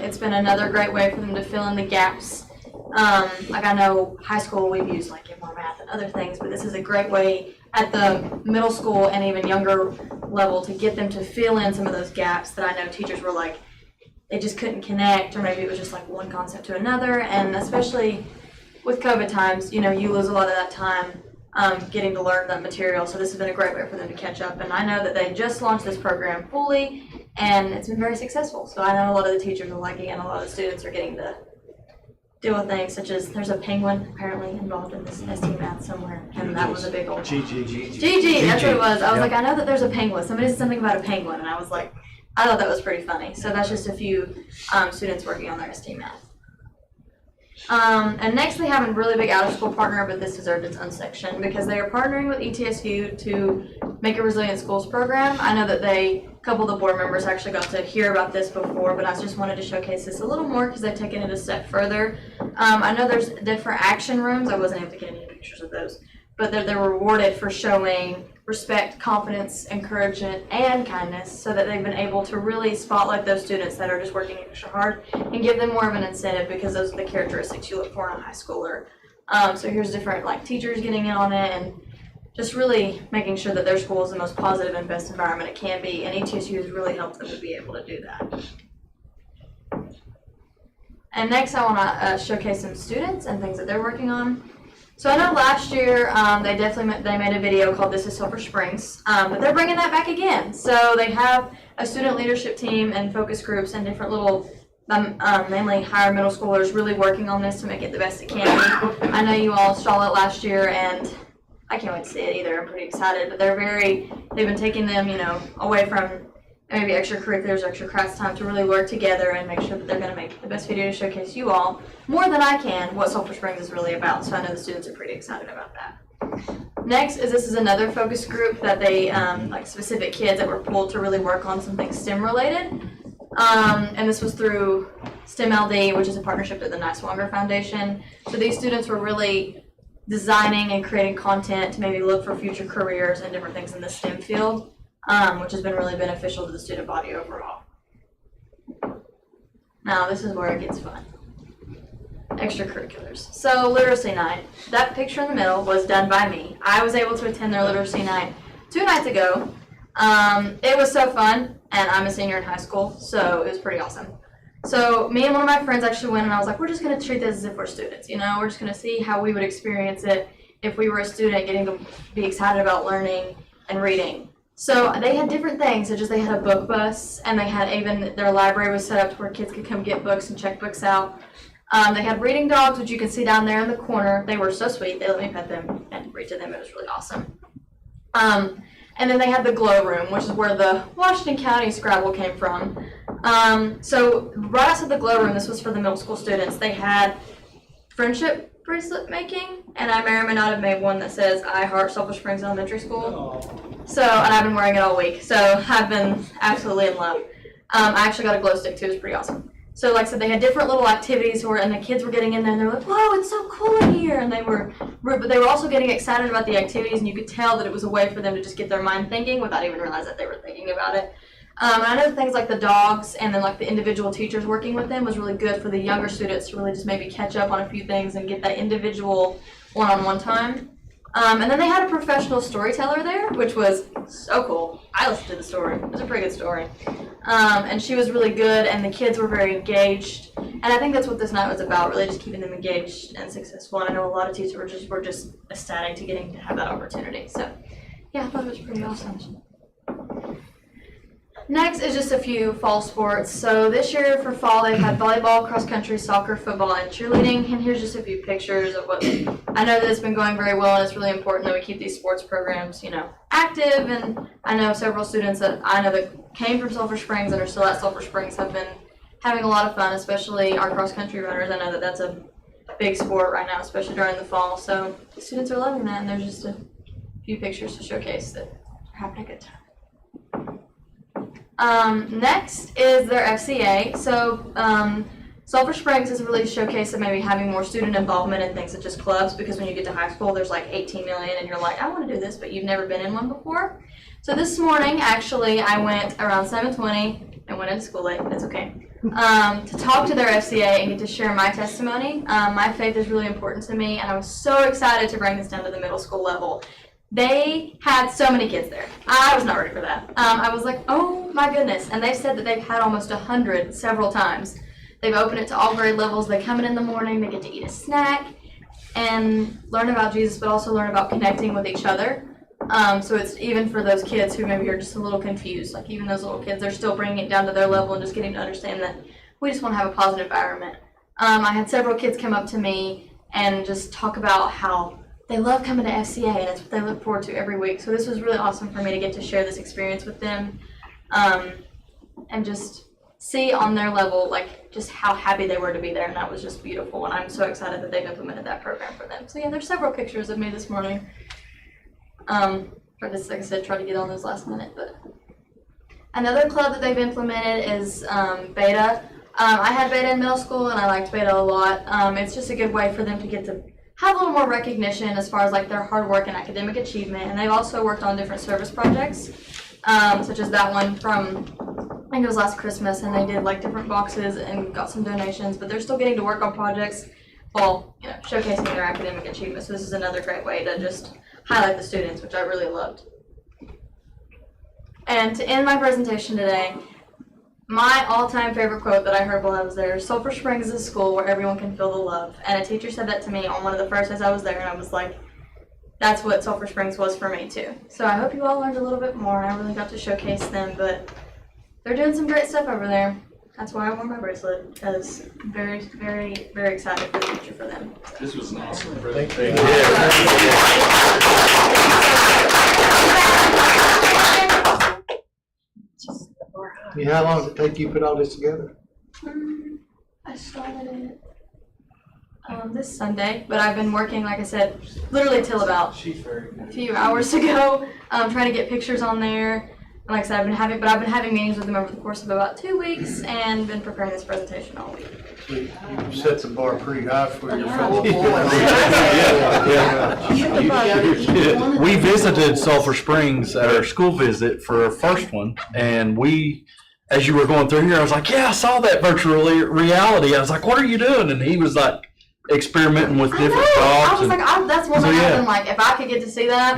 It's been another great way for them to fill in the gaps. Like I know high school we've used like Get More Math and other things, but this is a great way at the middle school and even younger level to get them to fill in some of those gaps that I know teachers were like, they just couldn't connect, or maybe it was just like one concept to another. And especially with COVID times, you know, you lose a lot of that time getting to learn that material. So this has been a great way for them to catch up. And I know that they just launched this program fully and it's been very successful. So I know a lot of the teachers are liking it and a lot of the students are getting to deal with things such as there's a penguin apparently involved in this ST Math somewhere, and that was a big old Gigi, that's what it was. I was like, I know that there's a penguin. Somebody said something about a penguin, and I was like, I thought that was pretty funny. So that's just a few students working on their ST Math. And next they have a really big out-of-school partner, but this deserved its own section because they are partnering with ETSU to make a Resilient Schools program. I know that a couple of the board members actually got to hear about this before, but I just wanted to showcase this a little more because they've taken it a step further. I know there's different action rooms. I wasn't able to get any pictures of those, but they're rewarded for showing respect, confidence, encouragement, and kindness, so that they've been able to really spotlight those students that are just working extra hard and give them more of an incentive because those are the characteristics you look for in a high schooler. So here's different like teachers getting in on it and just really making sure that their school is the most positive and best environment it can be, and ETSU has really helped them to be able to do that. And next I want to showcase some students and things that they're working on. So I know last year they made a video called This is Silver Springs, but they're bringing that back again. So they have a student leadership team and focus groups and different little, mainly higher middle schoolers really working on this to make it the best it can be. I know you all saw it last year and I can't wait to see it either. I'm pretty excited, but they've been taking them, away from maybe extracurriculars, extra class time to really work together and make sure that they're going to make the best video to showcase you all, more than I can, what Sulphur Springs is really about. So I know the students are pretty excited about that. Next this is another focus group that they, like specific kids that were pulled to really work on something STEM related. And this was through STEM LD, which is a partnership with the Niswonger Foundation. So these students were really designing and creating content to maybe look for future careers and different things in the STEM field, which has been really beneficial to the student body overall. Now this is where it gets fun. Extracurriculars. So literacy night, that picture in the middle was done by me. I was able to attend their literacy night 2 nights ago. It was so fun, and I'm a senior in high school, so it was pretty awesome. So me and one of my friends actually went, and I was like, we're just going to treat this as if we're students, we're just going to see how we would experience it if we were a student, getting to be excited about learning and reading. So they had different things, such as they had a book bus, and they had even their library was set up to where kids could come get books and check books out. They had reading dogs, which you can see down there in the corner. They were so sweet. They let me pet them and read to them. It was really awesome. And then they had the glow room, which is where the Washington County Scrabble came from. So right outside the glow room, this was for the middle school students, they had friendship bracelet making, and I may or may not have made one that says I heart Sulphur Springs Elementary School. So, and I've been wearing it all week, so I've been absolutely in love. I actually got a glow stick too. It was pretty awesome. So like I said, they had different little activities and the kids were getting in there and they were like, whoa, it's so cool in here. And but they were also getting excited about the activities, and you could tell that it was a way for them to just get their mind thinking without even realizing that they were thinking about it. And I know things like the dogs and then like the individual teachers working with them was really good for the younger students to really just maybe catch up on a few things and get that individual one-on-one time. And then they had a professional storyteller there, which was so cool. I listened to the story. It was a pretty good story. And she was really good, and the kids were very engaged. And I think that's what this night was about, really just keeping them engaged and successful. And I know a lot of teachers were just ecstatic to getting to have that opportunity. So, yeah, I thought it was pretty awesome. Next is just a few fall sports. So this year for fall, they've had volleyball, cross country, soccer, football, and cheerleading. And here's just a few pictures of what I know that it's been going very well, and it's really important that we keep these sports programs, active. And I know several students that I know that came from Sulphur Springs and are still at Sulphur Springs have been having a lot of fun, especially our cross country runners. I know that that's a big sport right now, especially during the fall. So the students are loving that, and there's just a few pictures to showcase that they're having a good time. Next is their FCA. So Sulphur Springs is really showcased of maybe having more student involvement in things such as clubs, because when you get to high school there's like 18 million and you're like, I want to do this, but you've never been in one before. So this morning actually I went around 7:20 and went into school late, that's okay, to talk to their FCA and get to share my testimony. My faith is really important to me, and I was so excited to bring this down to the middle school level. They had so many kids there. I was not ready for that. I was like, oh my goodness. And they said that they've had almost 100 several times. They've opened it to all grade levels. They come in the morning, they get to eat a snack and learn about Jesus, but also learn about connecting with each other. So it's even for those kids who maybe are just a little confused, like even those little kids, they're still bringing it down to their level and just getting to understand that we just want to have a positive environment. I had several kids come up to me and just talk about how they love coming to FCA, and it's what they look forward to every week. So this was really awesome for me to get to share this experience with them, and just see on their level, like, just how happy they were to be there, and that was just beautiful, and I'm so excited that they've implemented that program for them. So yeah, there's several pictures of me this morning. For this, like I said, try to get on those last minute, but another club that they've implemented is Beta. I had Beta in middle school, and I liked Beta a lot. It's just a good way for them to get to have a little more recognition as far as like their hard work and academic achievement. And they've also worked on different service projects, such as that one from, I think it was last Christmas, and they did like different boxes and got some donations, but they're still getting to work on projects while, showcasing their academic achievement. So this is another great way to just highlight the students, which I really loved. And to end my presentation today, my all-time favorite quote that I heard while I was there: Sulphur Springs is a school where everyone can feel the love. And a teacher said that to me on one of the first days I was there, and I was like, that's what Sulphur Springs was for me too. So I hope you all learned a little bit more. I really got to showcase them, but they're doing some great stuff over there. that's why I wore my bracelet, because very, very, very excited for the future for them. This was an awesome presentation. How long did it take you to put all this together? I started it this Sunday, but I've been working, like I said, literally till about a few hours ago, trying to get pictures on there. And like I said, I've been having meetings with them over the course of about 2 weeks and been preparing this presentation all week. You set the bar pretty high for your We visited Sulphur Springs at our school visit for our first one, and as you were going through here, I was like, yeah, I saw that virtual reality. I was like, what are you doing? And he was like experimenting with different props. I was like, that's one thing I've been yeah. like, if I could get to see that,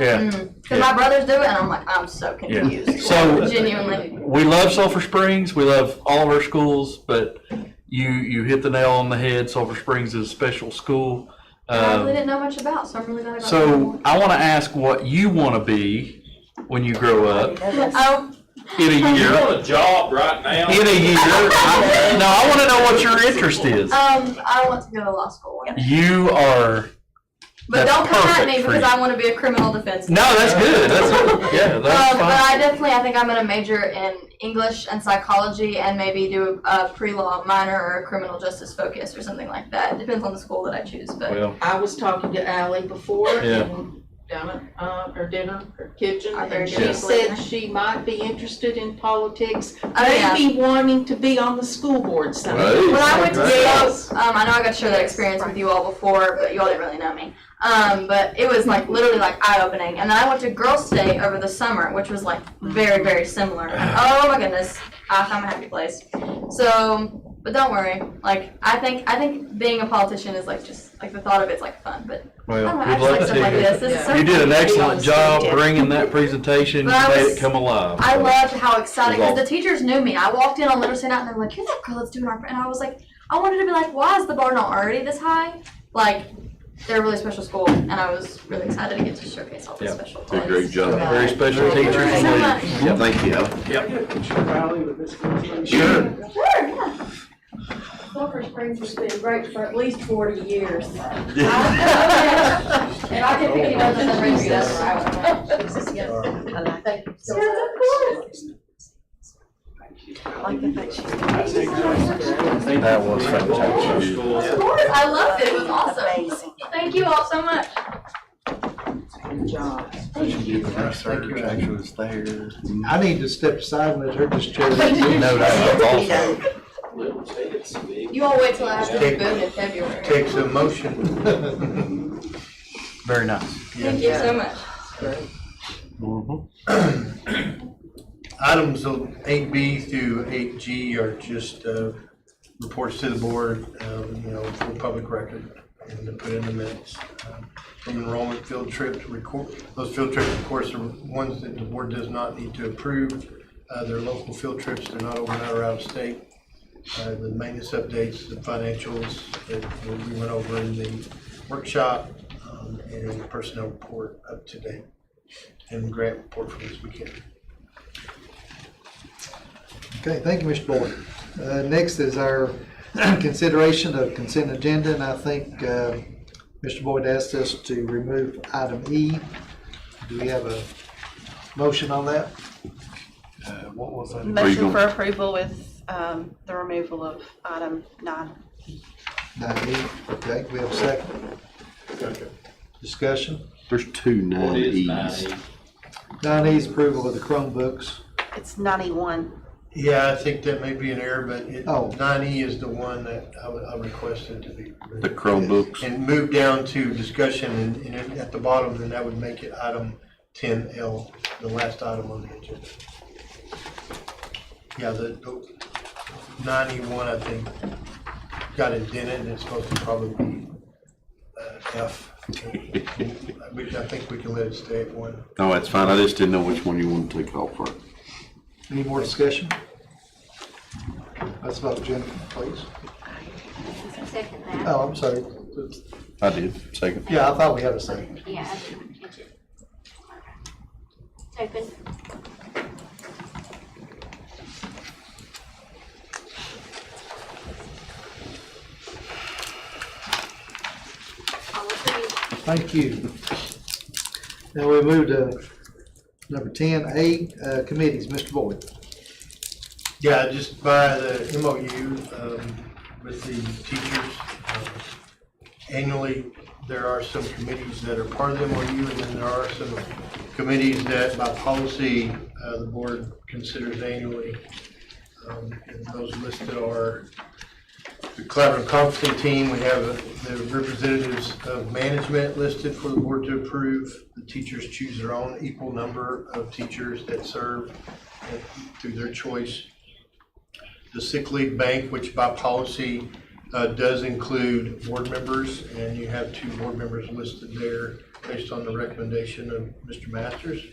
because my brothers do it, and I'm like, I'm so confused. Yeah. So genuinely. we love Sulphur Springs. We love all of our schools, but you hit the nail on the head. Sulphur Springs is a special school. I really didn't know much about, so I'm really glad I got to So I want to ask what you want to be when you grow up. Oh. In a year. You want a job right now? In a year. I want to know what your interest is. I want to go to law school. You are. But that's don't come at perfect me for because you. I want to be a criminal defense. No, that's good. That's But fine. I think I'm going to major in English and psychology and maybe do a pre-law minor or a criminal justice focus or something like that. It depends on the school that I choose. But I was talking to Ally before Yeah. and down at her dinner, her kitchen, Our very and she good said dinner. she might be interested in politics, yeah. maybe wanting to be on the school board someday. when I went to Yes. state, I know I got to share that experience with you all before, but you all didn't really know me. But it was like literally like eye-opening. And then I went to Girls' State over the summer, which was like very, very similar. And oh my goodness, I found a happy place. So, but don't worry. Like I think being a politician is like just like the thought of it's like fun. But Well, I don't know, I we'd just love like to stuff see like you. this. This is so You did an fun. excellent job bringing that presentation. You But I made was- it come alive. I loved how excited, because Well- the teachers knew me. I walked in on Literacy Night and they were like, you're that girl that's doing our, and I was like, I wanted to be like, why is the bar not already this high? Like, they're a really special school, and I was really excited to get to showcase all the special Did a great job. Very special teachers. Thank you so much. Yeah, thank you. Can I get a picture of Ally with this one, please? Sure. Sure, yeah. Sulphur Springs has been great for at least 40 years. If I could pick any other than raise this, I would. Thank you so Yes, much. of course. I like the fact she's. That was fantastic. Of course, I loved it. It was awesome. Thank you all so much. Good job. Actually was there. I need to step aside and let her just chair. No, that's awesome. You all wait till after the boom in February. Takes a motion. Very nice. Thank you so much. Items 8B through 8G are just reports to the board, for public record and to put in the minutes. From enrollment field trips, those field trips, of course, are ones that the board does not need to approve. They're local field trips, they're not overnight or out of state. The maintenance updates, the financials that we went over in the workshop, and the personnel report up to date, and the grant report for this weekend. Okay, thank you, Mr. Boyd. Next is our consideration of consent agenda, and I think Mr. Boyd asked us to remove item E. Do we have a motion on that? What was that? Motion for approval with the removal of item 9. 9E, okay, we have a second. Discussion? There's two What is 9Es. 9E is approval of the Chromebooks. It's 91. Yeah, I think that may be an error, but 9E is the one that I requested to be removed. The Chromebooks. And move down to discussion and at the bottom, then that would make it item 10L, the last item on the agenda. Yeah, the 91, I think, got indented and it's supposed to probably be F. I think we can let it stay at 1. No, that's fine. I just didn't know which one you wanted to take off for. Any more discussion? Let's vote, Jennifer, please. Second that. Oh, I'm sorry. I did, second. Yeah, I thought we had a second. Yeah, I didn't catch it. It's open. Thank you. Now we move to number 10A, committees. Mr. Boyd. Yeah, just by the MOU with the teachers. Annually, there are some committees that are part of the MOU, and then there are some committees that by policy, the board considers annually. And those listed are the collaborative conferencing team. We have the representatives of management listed for the board to approve. The teachers choose their own equal number of teachers that serve through their choice. The sick leave bank, which by policy does include board members, and you have 2 board members listed there based on the recommendation of Mr. Masters.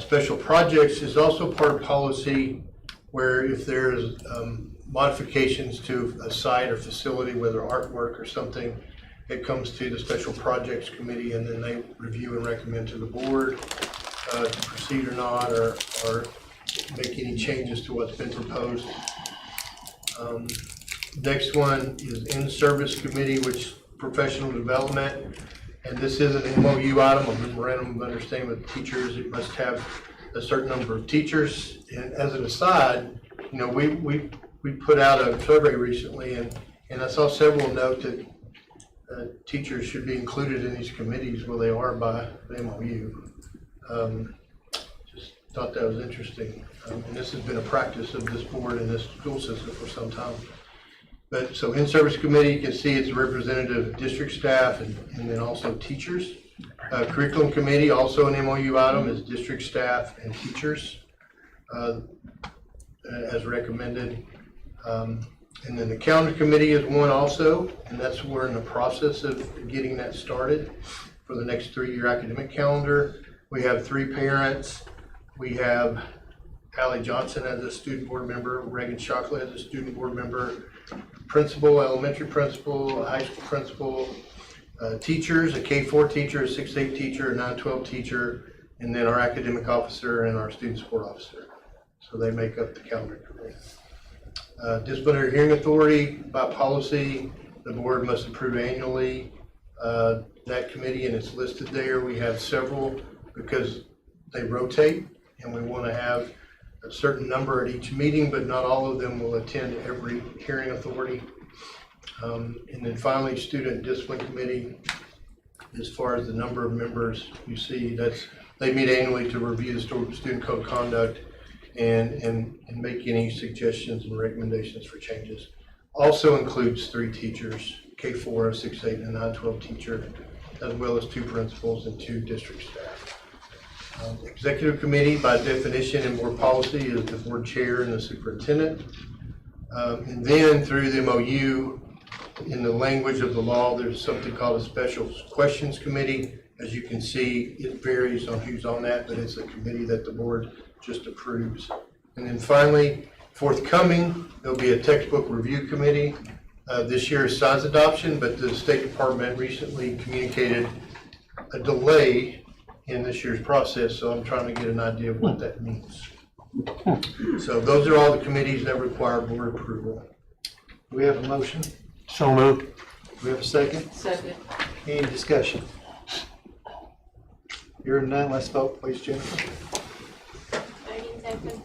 Special projects is also part of policy, where if there's modifications to a site or facility, whether artwork or something, it comes to the special projects committee, and then they review and recommend to the board to proceed or not, or make any changes to what's been proposed. Next one is in-service committee, which professional development, and this is an MOU item, a memorandum of understanding with teachers. It must have a certain number of teachers. And as an aside, you know, we put out a survey recently, and I saw several note that teachers should be included in these committees. Well, they are by the MOU. Just thought that was interesting. And this has been a practice of this board and this school system for some time. But so in-service committee, you can see it's a representative of district staff and then also teachers. Curriculum committee, also an MOU item, is district staff and teachers as recommended. And then the calendar committee is one also, and that's we're in the process of getting that started for the next 3-year academic calendar. We have 3 parents. We have Allie Johnson as a student board member, Reagan Shockley as a student board member, principal, elementary principal, high school principal, teachers, a K-4 teacher, a 6-8 teacher, a 9-12 teacher, and then our academic officer and our student support officer. So they make up the calendar committee. Disciplinary hearing authority, by policy, the board must approve annually that committee, and it's listed there. We have several because they rotate, and we want to have a certain number at each meeting, but not all of them will attend every hearing authority. And then finally, student discipline committee, as far as the number of members you see, they meet annually to review the student code of conduct and make any suggestions and recommendations for changes. Also includes 3 teachers, K-4, a 6-8, and a 9-12 teacher, as well as 2 principals and 2 district staff. Executive committee, by definition and board policy, is the board chair and the superintendent. And then through the MOU, in the language of the law, there's something called a special questions committee. As you can see, it varies on who's on that, but it's a committee that the board just approves. And then finally, forthcoming, there'll be a textbook review committee. This year is science adoption, but the State Department recently communicated a delay in this year's process, so I'm trying to get an idea of what that means. So those are all the committees that require board approval. Do we have a motion? So moved. Do we have a second? Second. Any discussion? Hearing none, let's vote, please, Jennifer. Voting open.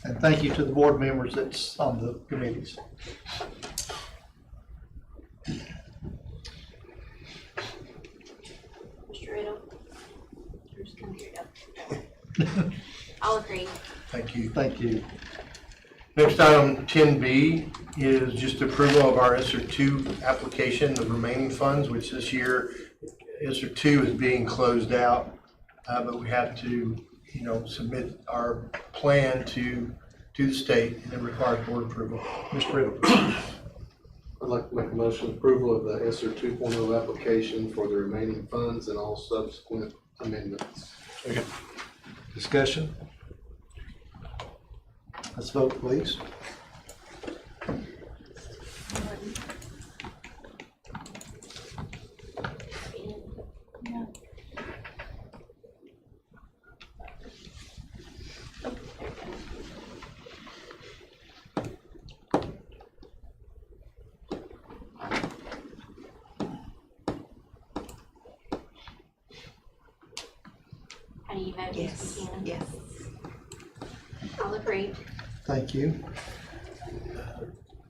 And thank you to the board members that's on the committees. Mr. Riddle. I'm just coming here. I'll agree. Thank you. Thank you. Next item, 10B, is just approval of our ESSER 2 application, the remaining funds, which this year ESSER 2 is being closed out, but we have to, submit our plan to the state, and it requires board approval. Mr. Riddle. I'd like to make a motion approval of the ESSER 2.0 application for the remaining funds and all subsequent amendments. Discussion? Let's vote, please. How do you vote, Ms. Buchanan? Yes. All approved. Thank you.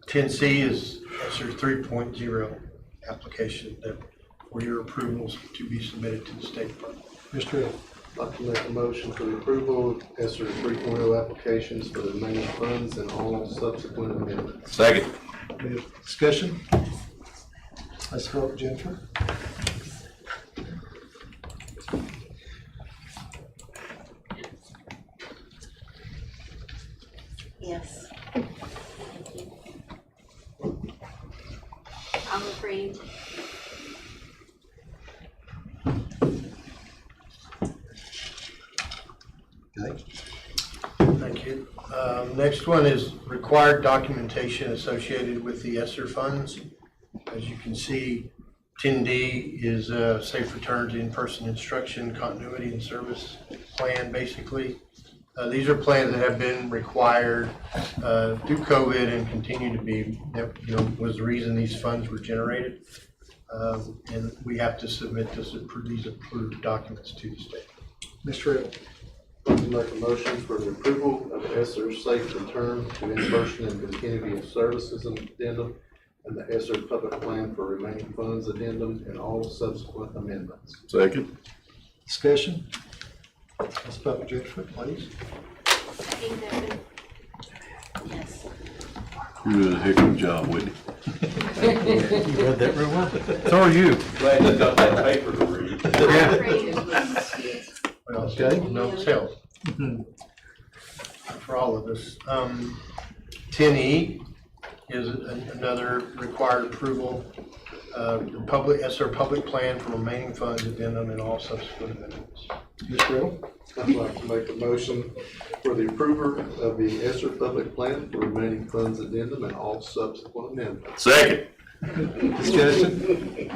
10C is ESER 3.0 application that for your approvals to be submitted to the State Department. Mr. Hill. I'd like to make a motion for the approval of ESER 3.0 applications for the remaining funds and all subsequent amendments. Second. We have discussion? Let's vote, Jennifer. Yes. Thank you. All approved. Okay. Thank you. Next one is required documentation associated with the ESER funds. As you can see, 10D is safe return to in-person instruction, continuity and service plan, basically. These are plans that have been required through COVID and continue to be, that, was the reason these funds were generated. And we have to submit these approved documents to the state. Mr. Hill. I'd like to make a motion for the approval of the ESER safe return to in-person and continuity of services addendum and the ESER public plan for remaining funds addendum and all subsequent amendments. Second. Discussion? Let's vote, Jennifer, please. Meeting's open. Yes. You did a heck of a job, Whitney. You read that real well. So are you. Glad you got that paper to read. All approved. Well, Okay. notes help for all of us. 10E is another required approval. The public ESER public plan for remaining funds addendum and all subsequent amendments. Mr. Hill. I'd like to make a motion for the approval of the ESER public plan for remaining funds addendum and all subsequent amendments. Second. Discussion?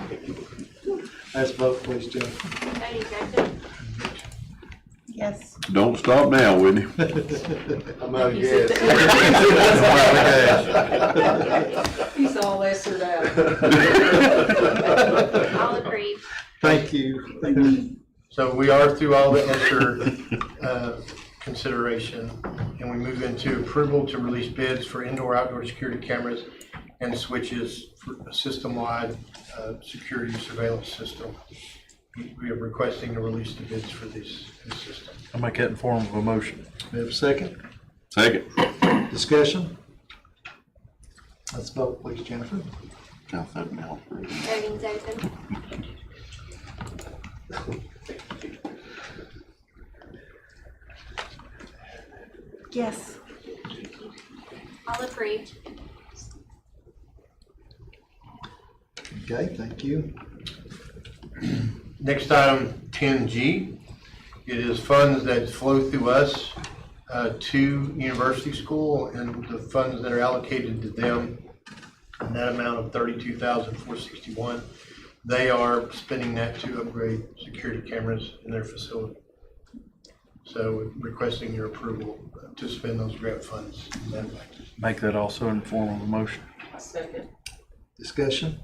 Let's vote, please, Jennifer. Voting's open. Yes. Don't stop now, Whitney. I'm out of gas. He's all ESER'd out. All approved. Thank you. So we are through all the ESER consideration, and we move into approval to release bids for indoor-outdoor security cameras and switches for a system-wide security surveillance system. We are requesting to release the bids for this system. I'll make that in form of a motion. We have a second? Second. Discussion? Let's vote, please, Jennifer. Voting's open. Yes. All approved. Okay, thank you. Next item, 10G. It is funds that flow through us to university school, and the funds that are allocated to them, in that amount of $32,461, they are spending that to upgrade security cameras in their facility. So requesting your approval to spend those grant funds in that way. Make that also in form of a motion. Second. Discussion?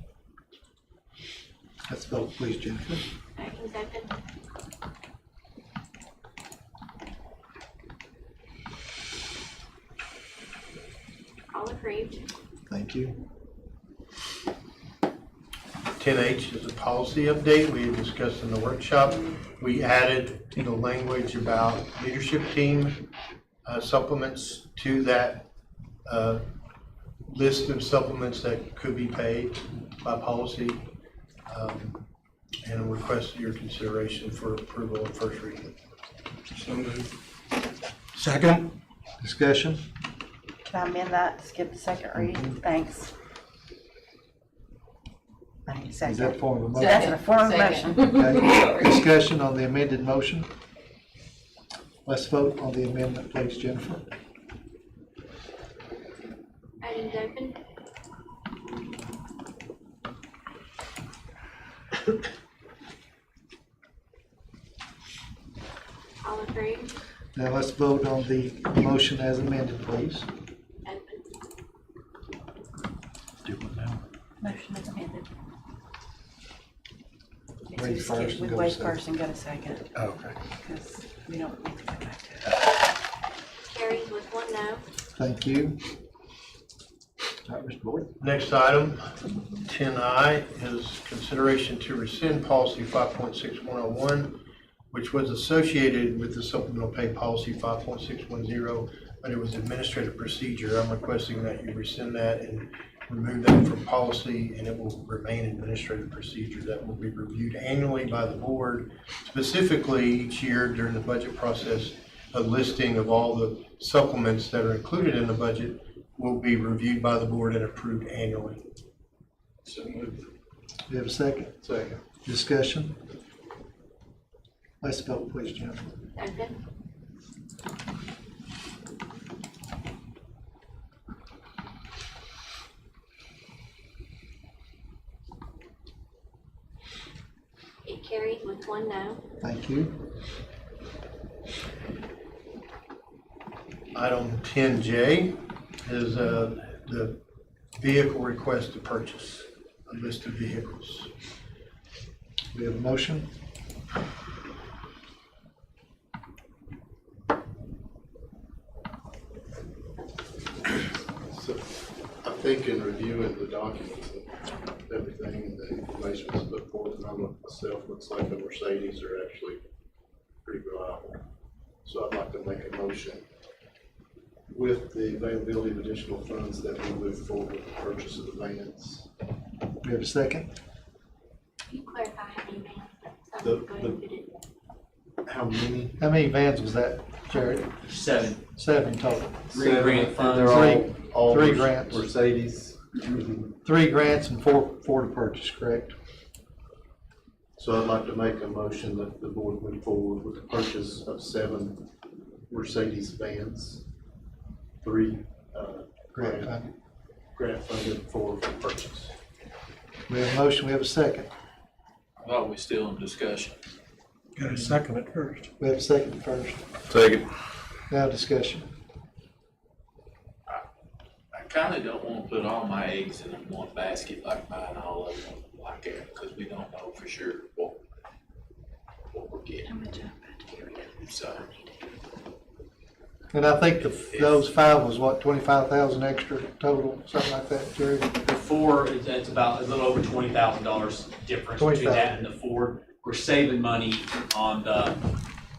Let's vote, please, Jennifer. Voting's open. All approved. Thank you. 10H is a policy update we had discussed in the workshop. We added the language about leadership team supplements to that list of supplements that could be paid by policy, and request your consideration for approval of first reading. So moved. Second. Discussion? Can I amend that to skip the second reading? Thanks. I need a Is that second. form of a motion? That's in a form of motion. Okay. Discussion on the amended motion? Let's vote on the amendment, please, Jennifer. Voting's open. All approved. Now let's vote on the motion as amended, please. Open. Do it now. Motion is amended. wait skip first and with go wait second. first and go to second, Okay, because we don't need to go back to it. Carries with 1 no. thank you. All right, Mr. Boyd. Next item, 10I, is consideration to rescind policy 5.6101, which was associated with the supplemental pay policy 5.610, but it was administrative procedure. I'm requesting that you rescind that and remove that from policy, and it will remain administrative procedure that will be reviewed annually by the board. Specifically, each year during the budget process, a listing of all the supplements that are included in the budget will be reviewed by the board and approved annually. So moved. We have a second? Second. Discussion? Let's vote, please, Jim. Duncan, it carries with 1 no. Thank you. Item 10J is the vehicle request to purchase, a list of vehicles. We have a motion. So I think in reviewing the documents and everything and the information that's put forth, and I look myself, looks like the Mercedes are actually pretty reliable. So I'd like to make a motion with the availability of additional funds that we move forward with the purchase of the vans. We have a second. Can you clarify how many vans? The- Go ahead and put it. How many? How many vans was that, Jared? 7. 7 total. Three grant And funds. they're all Three grants. Mercedes. 3 grants and four to purchase, correct? So I'd like to make a motion that the board move forward with the purchase of 7 Mercedes vans, 3 Grant funded. grant funded for purchase. We have a motion, we have a second. I thought we still in discussion. Got a second at first. We have a second first. Second. Now discussion. I kinda don't wanna put all my eggs in one basket like buying all of them like that, because we don't know for sure what we're getting. So, And I think those 5 was what, 25,000 extra total, something like that, Jerry? The Ford, it's about a little over $20,000 difference between that and the Ford. We're saving money on the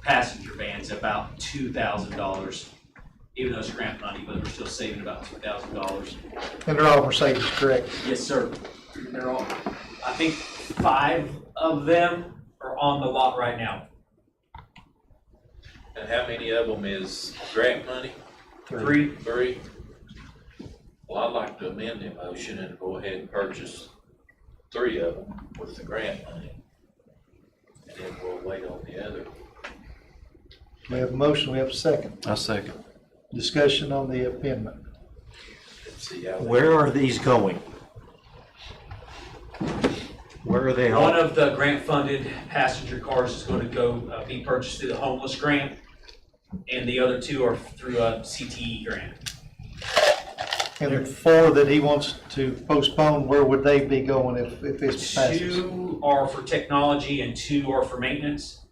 passenger vans, about $2,000, even though it's grant money, but we're still saving about $2,000. And they're all Mercedes, correct? Yes, sir. They're all, I think 5 of them are on the lot right now. and how many of them is grant money? 3. 3? Well, I'd like to amend the motion and go ahead and purchase 3 of them with the grant money. And then we'll wait on the other. We have a motion, we have a second. I second. Discussion on the amendment. Let's see how. Where are these going? Where are they One all? of the grant-funded passenger cars is going to go be purchased through the homeless grant, and the other 2 are through a CTE grant. And the 4 that he wants to postpone, where would they be going if this passes? 2 are for technology and 2 are for maintenance.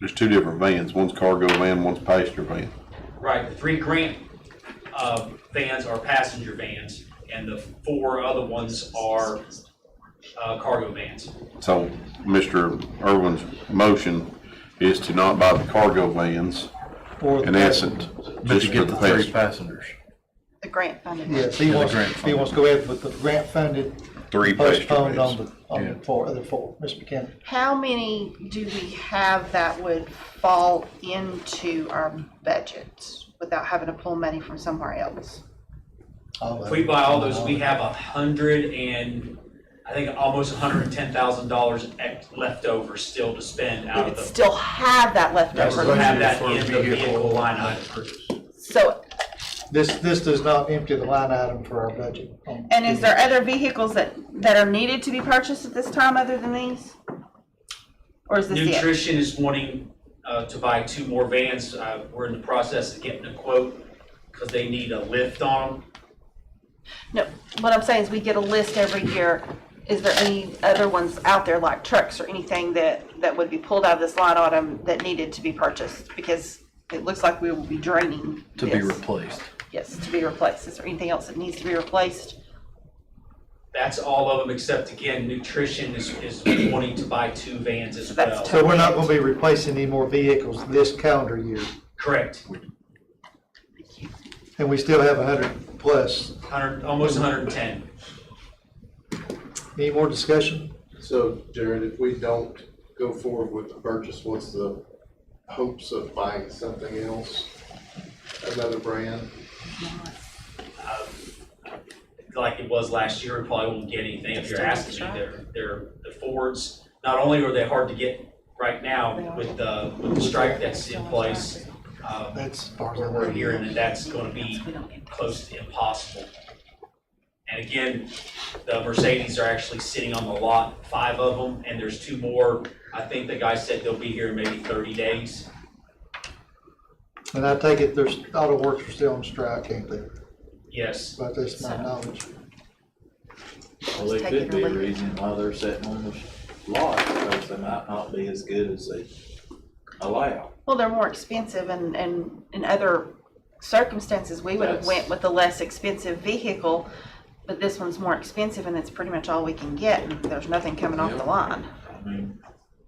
There's 2 different vans. One's cargo van, one's passenger van. Right, the 3 grant vans are passenger vans, and the 4 other ones are cargo vans. So Mr. Irwin's motion is to not buy the cargo vans, Or in the essence, But just you for get the the 3 passengers. passengers. The grant funded. Yes, he wants to go ahead with the grant funded, 3 passenger postponed on vans. the other 4. Mr. McKenna. How many do we have that would fall into our budget without having to pull money from somewhere else? If we buy all those, we have I think almost $110,000 left over still to spend out We of would the. still have that left We'll over. have that in the vehicle line item. So, This does not empty the line item for our budget. and is there other vehicles that are needed to be purchased at this time other than these? Or is this it? Nutrition is wanting to buy 2 more vans. We're in the process of getting a quote because they need a lift on them. No, what I'm saying is we get a list every year is there any other ones out there like trucks or anything that would be pulled out of this line item that needed to be purchased? Because it looks like we will be draining To be this. replaced. Yes, to be replaced. Is there anything else that needs to be replaced? That's all of them, except again, nutrition is wanting to buy 2 vans as well. So we're not gonna be replacing any more vehicles this calendar year, Correct. and we still have 100 plus. 100, almost 110. Any more discussion? So Jared, if we don't go forward with the purchase, what's the hopes of buying something else, another brand? Like it was last year, we probably won't get anything. If you're asking me, they're the Fords, not only are they hard to get right now with the strike that's in place, That's as far as I we're know. hearing that that's gonna be close to impossible. And again, the Mercedes are actually sitting on the lot, 5 of them, and there's 2 more. I think the guy said they'll be here in maybe 30 days. And I take it there's auto works are still on strike, ain't they? Yes. But that's my knowledge. Well, there could be a reason why they're sitting on the lot, because they might not be as good as they allow. Well, they're more expensive and in other circumstances, we would have went with a less expensive vehicle, but this one's more expensive and it's pretty much all we can get and there's nothing coming off the line.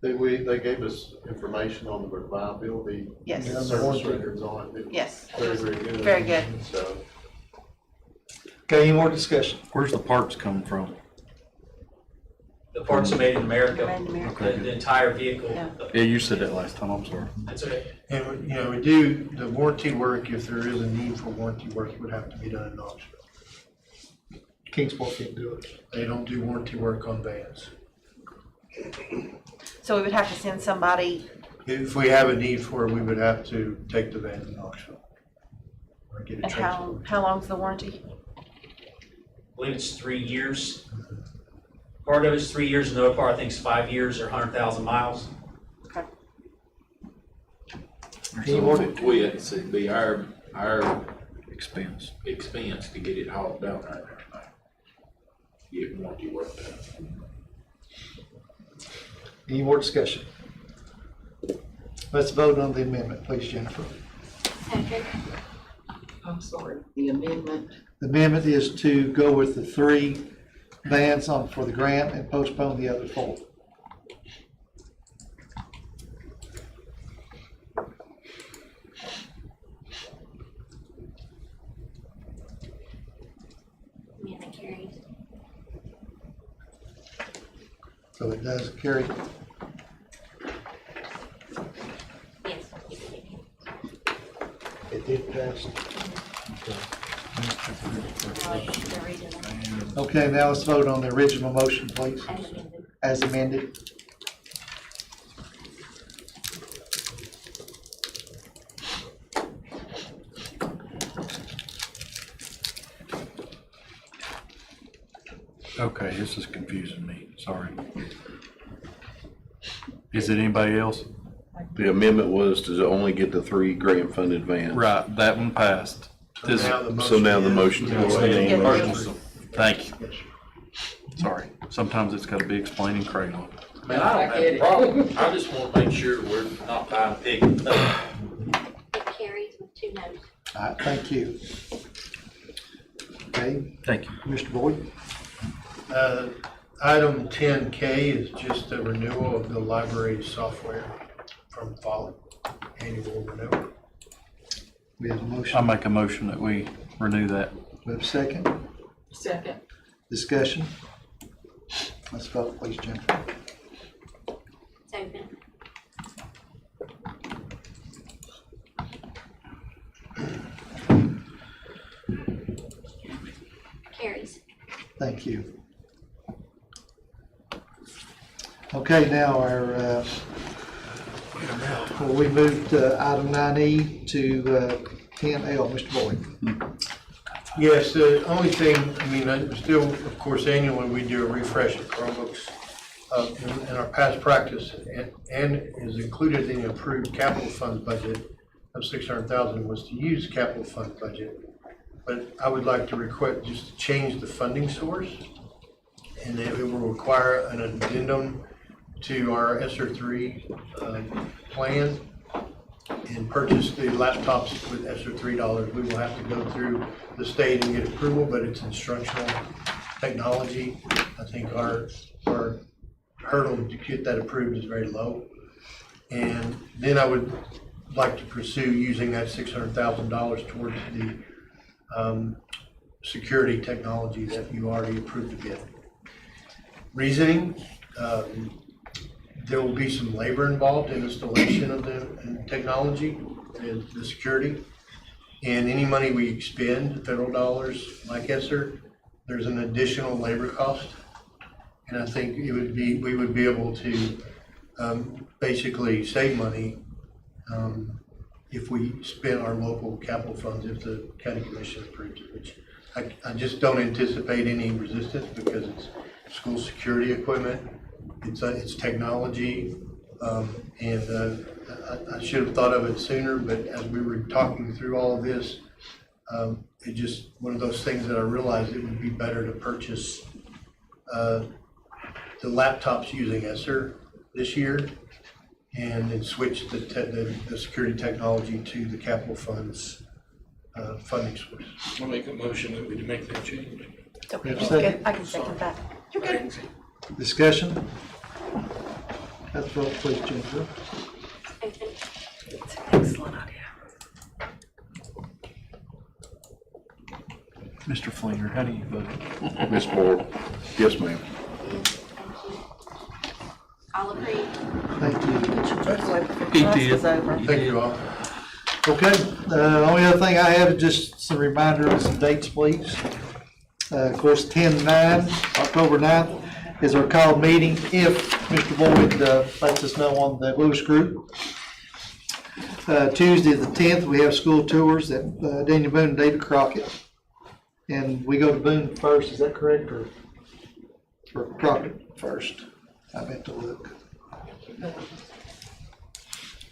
They gave us information on the reliability. Yes. and service records on it. Yes. Very, very good. Very good. So. Okay, any more discussion? Where's the parts coming from? The parts are made in America, Made in America. Okay. the entire vehicle. Yeah, you said that last time, I'm sorry. That's okay. And, you know, we do the warranty work, if there is a need for warranty work, it would have to be done in Knoxville. Kingsport can't do it. They don't do warranty work on vans. So we would have to send somebody, If we have a need for it, we would have to take the van to Knoxville. Or get it and transferred. how long's the warranty? I believe it's 3 years. Part of it's 3 years, another part I think is 5 years or 100,000 miles. Any more? So if it quits, it'd be our Expense. expense to get it hauled down there. Get warranty work done. Any more discussion? Let's vote on the amendment, please, Jennifer. Second. I'm sorry, the amendment. The amendment is to go with the 3 vans on for the grant and postpone the other 4. Amendment carries. So it does carry. Yes. It did pass. Okay, now let's vote on the original motion, please, as amended. Okay, this is confusing me, sorry. Is it anybody else? The amendment was to only get the 3 grant funded vans. Right, that one passed. This, So now the motion is. thank you. Sorry, sometimes it's gotta be explaining crayon. Man, I don't have a problem. I just want to make sure we're not buying pig. It carries with 2 noes. All right, thank you. Okay, Thank you. Mr. Boyd? Item 10K is just a renewal of the library software from Follet, annual renewal. We have a motion. I make a motion that we renew that. We have a second. Second. Discussion. Let's vote, please, Jennifer. It's open. Carries. Thank you. Okay, now our, we moved item 9E to 10L. Mr. Boyd. Yes, the only thing, I mean, still, of course, annually, we do a refresh of Chromebooks. In our past practice, and is included in the approved capital fund budget of 600,000 was to use capital fund budget. But I would like to request just to change the funding source and it will require an addendum to our ESSER 3 plan and purchase the laptops with ESSER 3 dollars. We will have to go through the state and get approval, but it's instructional technology. I think our hurdle to get that approved is very low. And then I would like to pursue using that $600,000 towards the security technology that you already approved to bid. Reasoning, there will be some labor involved in installation of the technology and the security. And any money we expend, federal dollars like ESSER, there's an additional labor cost. And I think we would be able to basically save money if we spend our local capital funds, if the county commission approves it, which I just don't anticipate any resistance because it's school security equipment, it's technology, and I should have thought of it sooner, but as we were talking through all of this, it just one of those things that I realized it would be better to purchase the laptops using ESSER this year and then switch the security technology to the capital funds funding source. I'll make a motion that we make that change. Okay, Have a second? I can second that. You're good. Discussion? That's vote, please, Jennifer. It's an excellent idea. Mr. Flinger, how do you vote? Ms. Moore? Yes, ma'am. All agree. Thank you. He did. Thank you all. Okay, the only other thing I have is just some reminder of some dates, please. Of course, 10/9, October 9th is our called meeting if Mr. Boyd lets us know on the Lewis group. Tuesday the 10th, we have school tours at Daniel Boone and David Crockett. And we go to Boone first, is that correct, or Crockett first? I meant to look.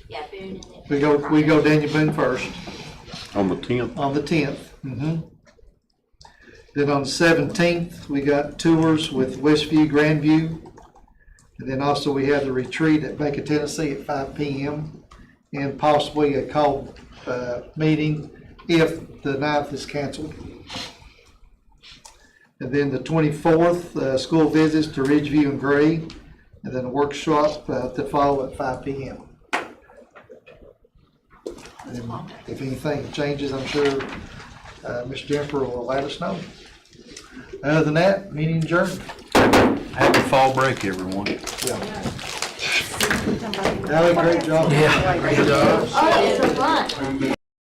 Yeah, Boone and then. We go Daniel Boone first. On the 10th? On the 10th. Then on the 17th, we got tours with Westview, Grandview. And then also we have the retreat at Bank of Tennessee at 5 p.m. and possibly a called meeting if the 9th is canceled. And then the 24th, school visits to Ridgeview and Gray, and then a workshop to follow at 5 p.m. And if anything changes, I'm sure Ms. Jennifer will let us know. Other than that, meeting adjourned. Happy fall break, everyone. Allie, great job. Yeah. Great job. Oh, it's so fun.